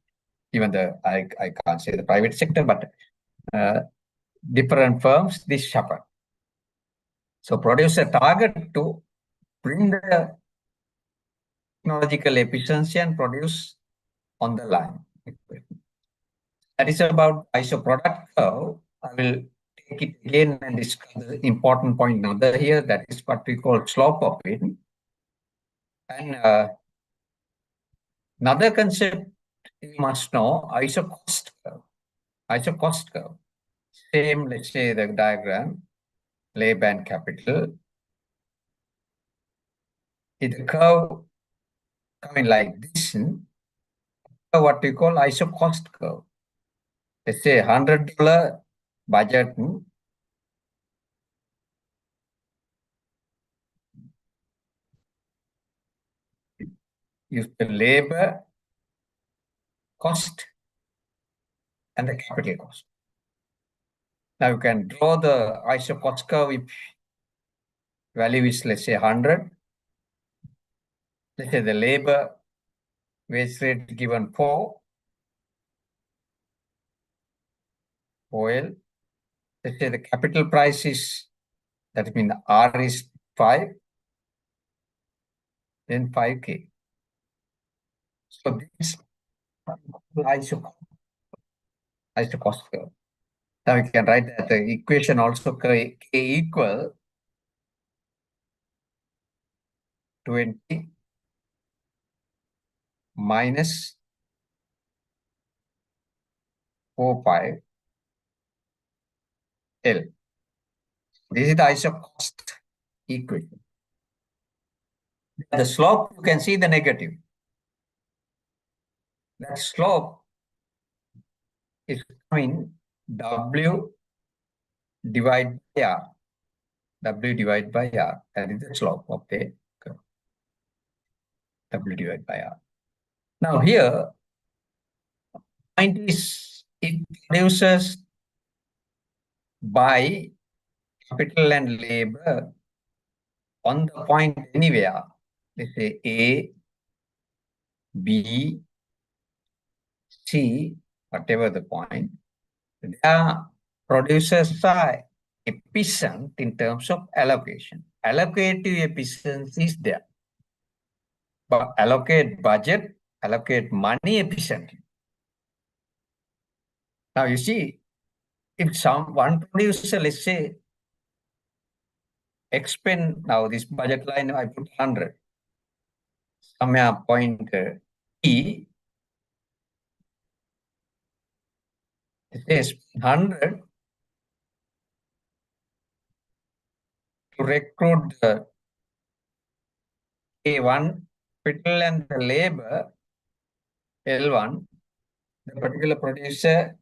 Even I can't say the private sector, but different firms, this happen. So producer target to bring the technological efficiency and produce on the line. That is about ISO product curve. I will take it again and discuss the important point another here. That is what we call slope of it. And another concept you must know, ISO cost curve. ISO cost curve. Same, let's say the diagram, labor and capital. If the curve coming like this, what we call ISO cost curve. Let's say $100 budget. Use the labor cost and the capital cost. Now you can draw the ISO cost curve if value is, let's say, 100. Let's say the labor wage rate given 4. Oil. Let's say the capital price is, that means R is 5, then 5K. So this ISO cost curve. Now we can write that the equation also K equal 20 minus 45 L. This is the ISO cost equation. The slope, you can see the negative. That slope is coming W divided by R. W divided by R. That is the slope of the curve. W divided by R. Now here, point is it produces by capital and labor on the point anywhere. Let's say A, B, C, whatever the point. Their producers are efficient in terms of allocation. Allocative efficiency is there. But allocate budget, allocate money efficiently. Now you see, if one producer, let's say, expend now this budget line, I put 100. Somewhere point E, it says 100 to recruit the A1 capital and the labor L1, the particular producer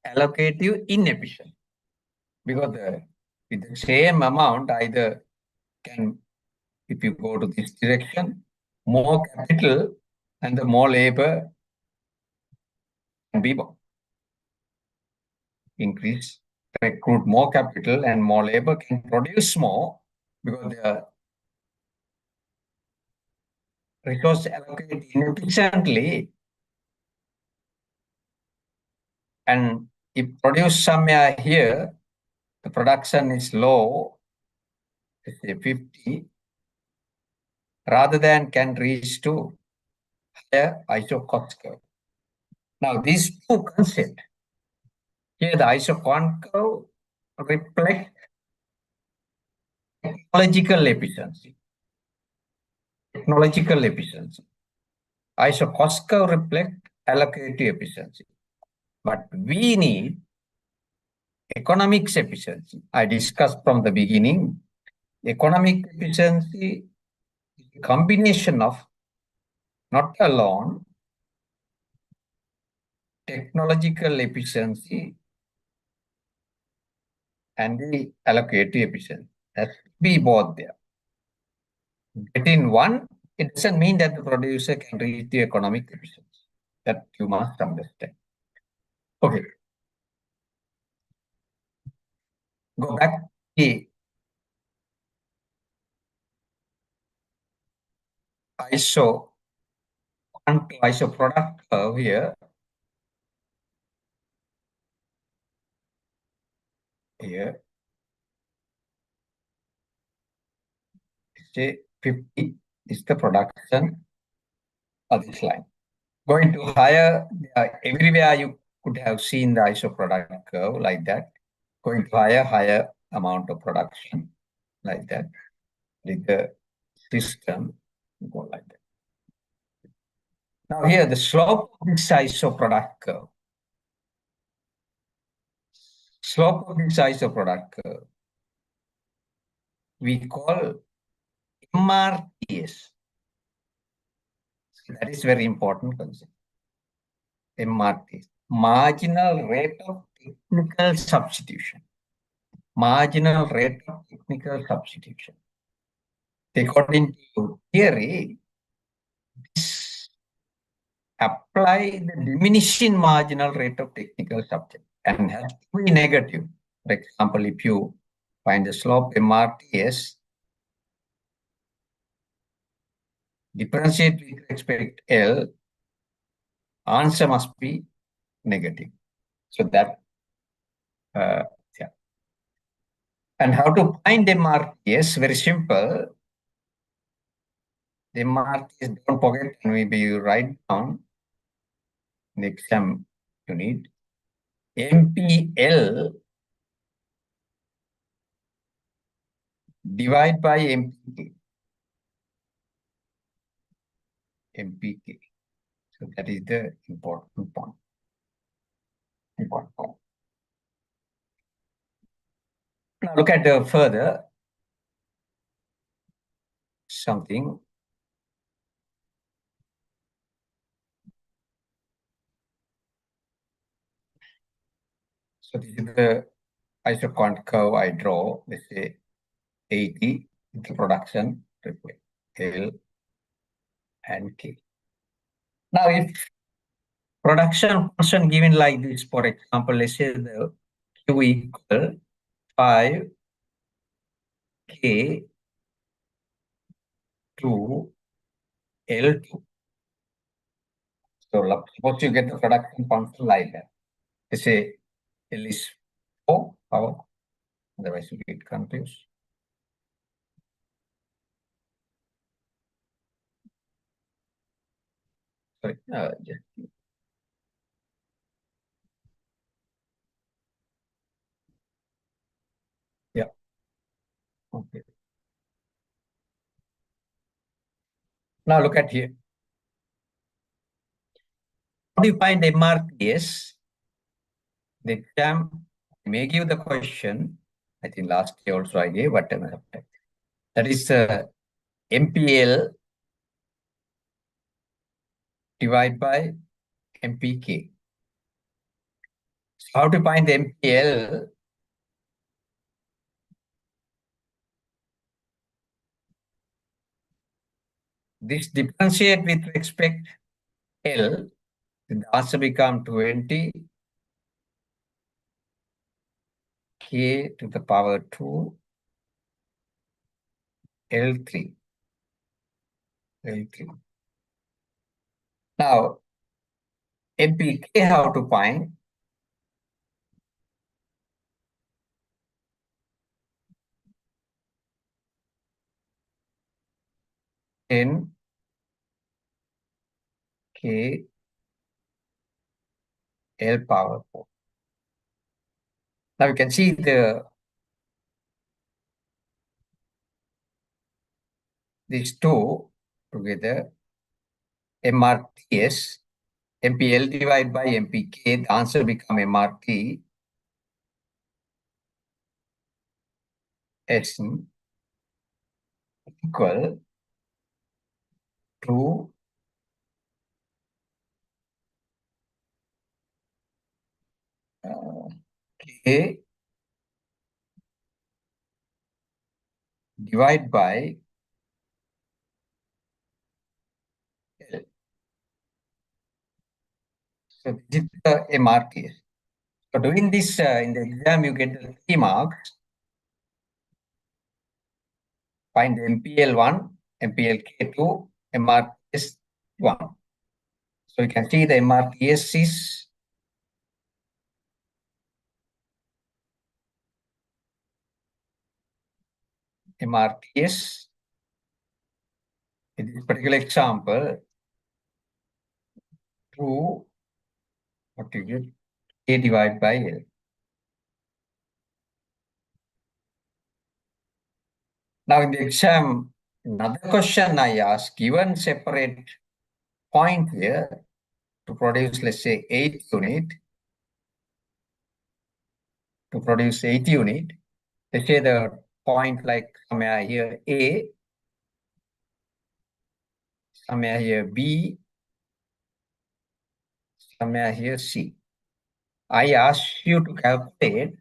allocative inefficient because with the same amount either can, if you go to this direction, more capital and the more labor can be increase, recruit more capital and more labor can produce more because the resource allocated inefficiently, and if produce somewhere here, the production is low, let's say 50, rather than can reach to higher ISO cost curve. Now these two concepts, here the ISO curve reflect technological efficiency. Technological efficiency. ISO cost curve reflect allocative efficiency. But we need economics efficiency. I discussed from the beginning, economic efficiency is a combination of not alone technological efficiency and the allocative efficiency. That should be both there. Getting one, it doesn't mean that the producer can reach the economic efficiency. That you must understand. Okay. Go back to the ISO one to ISO product curve here. Here. Say 50 is the production of this line. Going to higher, everywhere you could have seen the ISO product curve like that. Going to higher amount of production like that. With the system, go like that. Now here, the slope of this ISO product curve. Slope of this ISO product curve, we call MRTS. That is very important concept. MRTS, marginal rate of technical substitution. Marginal rate of technical substitution. According to theory, this apply the diminishing marginal rate of technical substitution and has to be negative. For example, if you find the slope MRTS, differentiate with respect L, answer must be negative. So that, yeah. And how to find MRTS? Very simple. The MRTS, don't forget, and maybe you write down in the exam you need. MPL divide by MPK. MPK. So that is the important point. Important point. Now look at further something. So this is the isoquant curve I draw. Let's say 80 into production, L and K. Now, if production function given like this, for example, let's say the Q equal 5 K to L2. So suppose you get the production function like that. Let's say L is 4 power, otherwise you get confused. Sorry, yeah, okay. Now look at here. How do you find MRPS? The exam may give the question. I think last year also I gave, but that is MPL divided by MPK. So how to find the MPL? This differentiate with respect L, the answer become 20 K to the power 2 L3. L3. Now, MPK how to find? N K L power 4. Now you can see these two together, MRTS, MPL divided by MPK, the answer become MRT S equal to K divided by L. So this is the MRTS. So doing this in the exam, you get the 3 marks. Find MPL1, MPLK2, MRTS1. So you can see the MRTS is MRTS. In this particular example, to what you get A divided by L. Now in the exam, another question I ask, given separate point here to produce, let's say, 8 unit, to produce 8 unit, let's say the point like somewhere here A, somewhere here B, somewhere here C. I ask you to calculate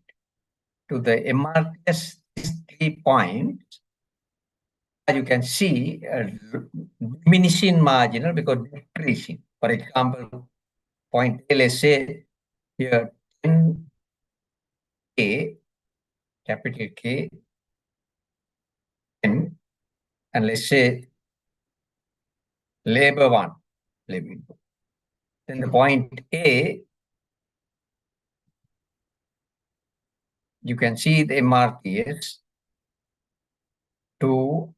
to the MRS these 3 points. You can see diminishing marginal because decreasing. For example, point A, let's say here 10K, capital K, 10, and let's say labor 1, labor. Then the point A, you can see the MRPS 2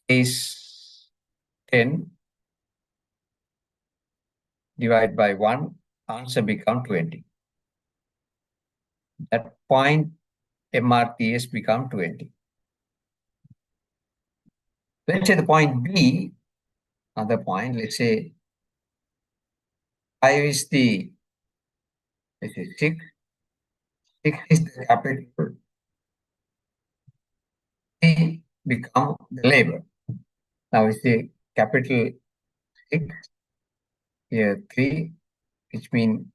is 10 divided by 1, answer become 20. That point MRPS become 20. Let's say the point B, another point, let's say 5 is the, let's say 6 is the capital, T become the labor. Now we say capital 6, here 3, which means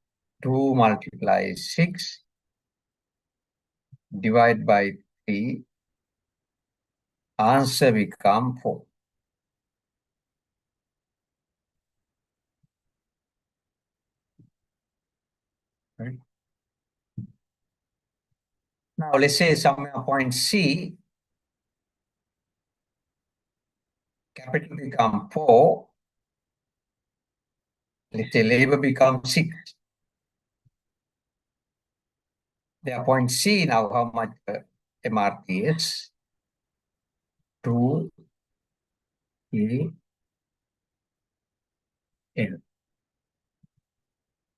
2 multiply 6, divide by 3, answer become 4. Right? Now let's say somewhere point C, capital become 4. Let's say labor becomes 6. There point C now how much MRP is? 2 A L.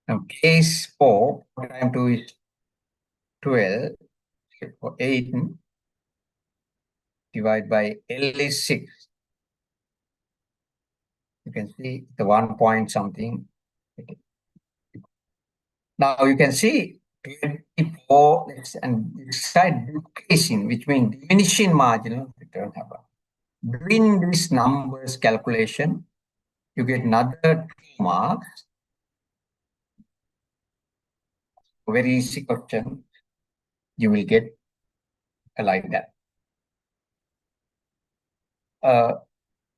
Now case 4 times 2 is 12. For 8 divided by L is 6. You can see the 1 point something. Now you can see 24 and this side decreasing, which means diminishing marginal return. Doing this numbers calculation, you get another 2 marks. Very easy question. You will get like that.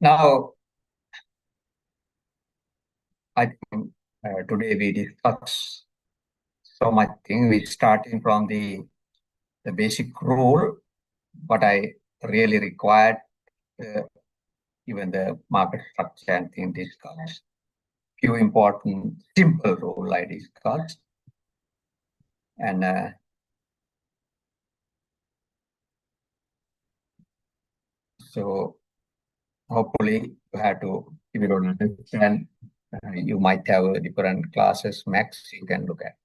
Now, I think today we discussed so much thing. We starting from the basic rule, but I really required even the market structure and thing discussed. Few important simple rule I discussed. And so hopefully you have to, if you don't understand, you might have different classes, max you can look at.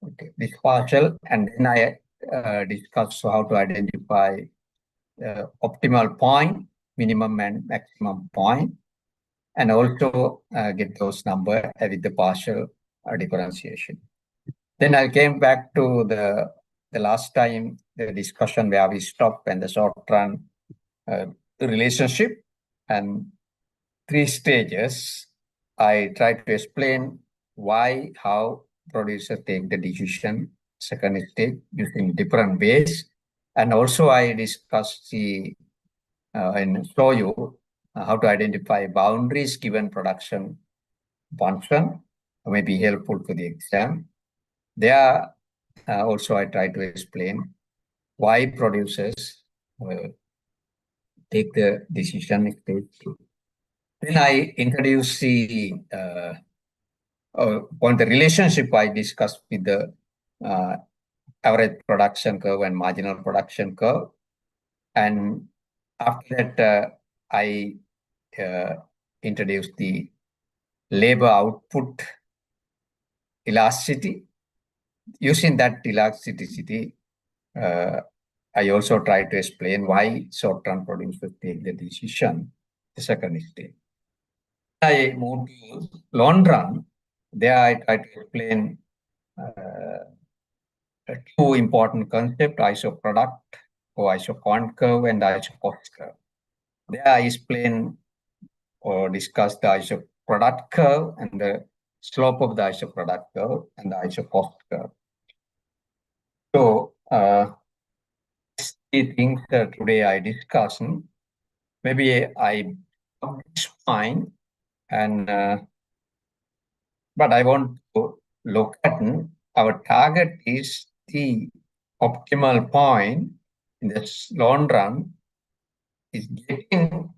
Okay, this partial, and then I discuss how to identify optimal point, minimum and maximum point, and also get those number with the partial differentiation. Then I came back to the last time, the discussion where we stopped and the short run relationship and 3 stages. I tried to explain why, how producer take the decision, second stage using different ways. And also I discussed the and show you how to identify boundaries given production function, may be helpful to the exam. There also I try to explain why producers take the decision stage 2. Then I introduce the on the relationship I discussed with the average production curve and marginal production curve. And after that, I introduced the labor output elasticity. Using that elasticity, I also try to explain why short-term producers take the decision, the second stage. I move to long run. There I try to explain 2 important concepts, isoproduct or isoquant curve and isocost curve. There I explain or discuss the isoproduct curve and the slope of the isoproduct curve and the isocost curve. So, three things today I discussed. Maybe I fine, and but I want to look at our target is the optimal point in the long run is getting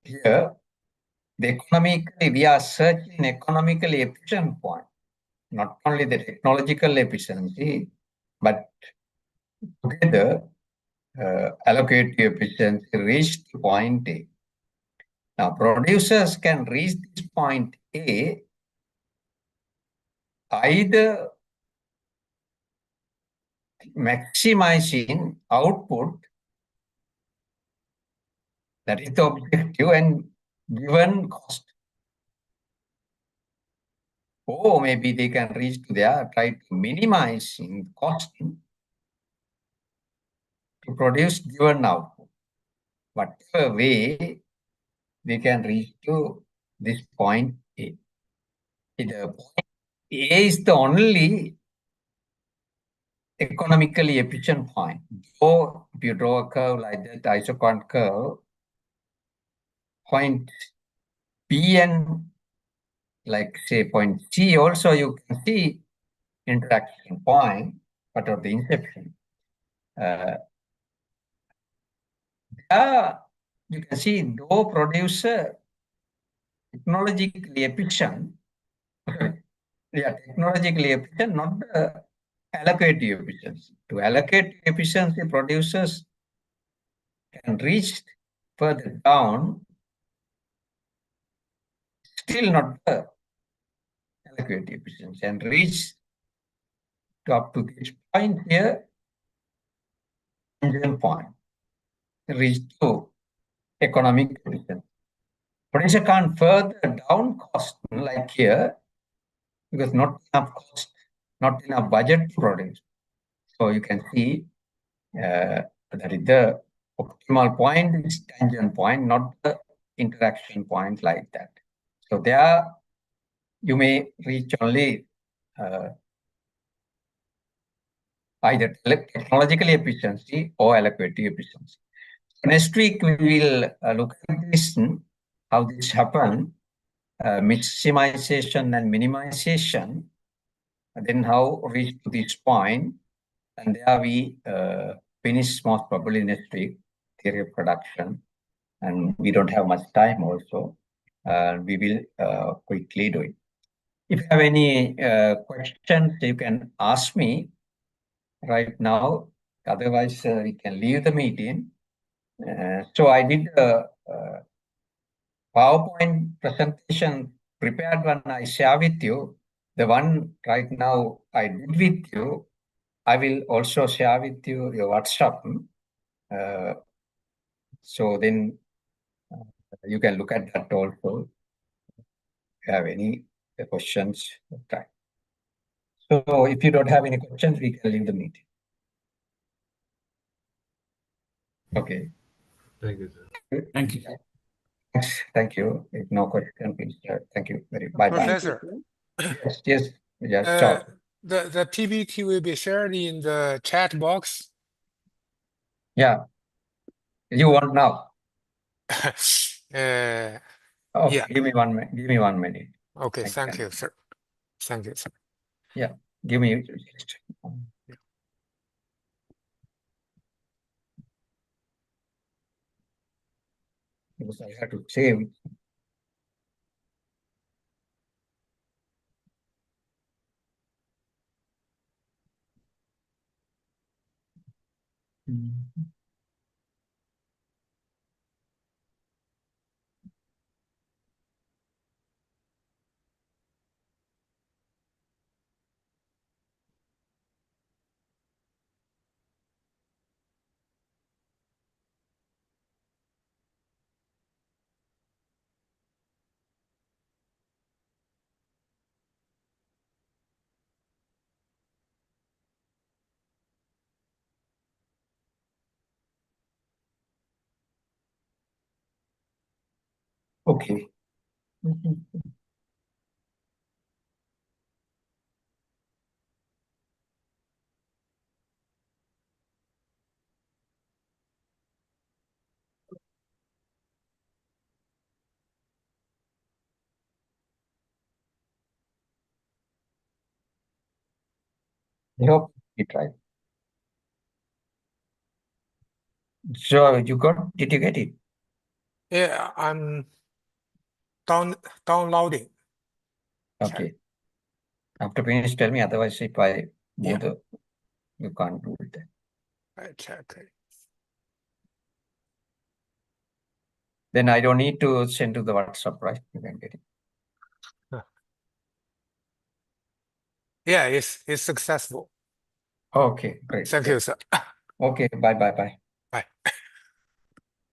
here. The economically, we are searching economically efficient point, not only the technological efficiency, but together allocative efficiency reach to point A. Now, producers can reach this point A either maximizing output, that is the objective, and given cost. Or maybe they can reach to there, try to minimizing cost to produce given output. Whatever way we can reach to this point A. The point A is the only economically efficient point. So if you draw a curve like that, isoquant curve, point B and like say point C also you can see interaction point, but of the inception. You can see though produce technologically efficient, yeah, technologically efficient, not the allocative efficiency. To allocate efficiency, producers can reach further down, still not the allocative efficiency, and reach to up to this point here, engine point, reach to economic efficiency. Producer can't further down cost like here because not enough cost, not enough budget to produce. So you can see that is the optimal point is tangent point, not the interaction point like that. So there you may reach only either technological efficiency or allocative efficiency. Next week we will look at this, how this happens, maximization and minimization, and then how reach to this point, and there we finish most probably next week, theory of production, and we don't have much time also. We will quickly do it. If you have any questions, you can ask me right now. Otherwise, we can leave the meeting. So I did a PowerPoint presentation prepared one I share with you. The one right now I did with you, I will also share with you your WhatsApp. So then you can look at that also. If you have any questions, okay. So if you don't have any questions, we can leave the meeting. Okay.
Thank you, sir.
Thank you.
Thank you. If no question, please. Thank you very much. Bye bye.
Professor,
Yes, sure.
the PPT will be shared in the chat box.
Yeah. You want now?
Uh,
Okay,
yeah.
give me 1 minute. Give me 1 minute.
Okay, thank you, sir. Thank you, sir.
Yeah, give me. Because I have to save. Okay. I hope you tried. So did you get it?
Yeah, I'm downloading.
Okay. After finish, tell me. Otherwise, if I
Yeah.
move you can't do it.
I check it.
Then I don't need to send to the WhatsApp, right? You can get it.
Yeah, it's successful.
Okay, great.
Thank you, sir.
Okay, bye.
Bye.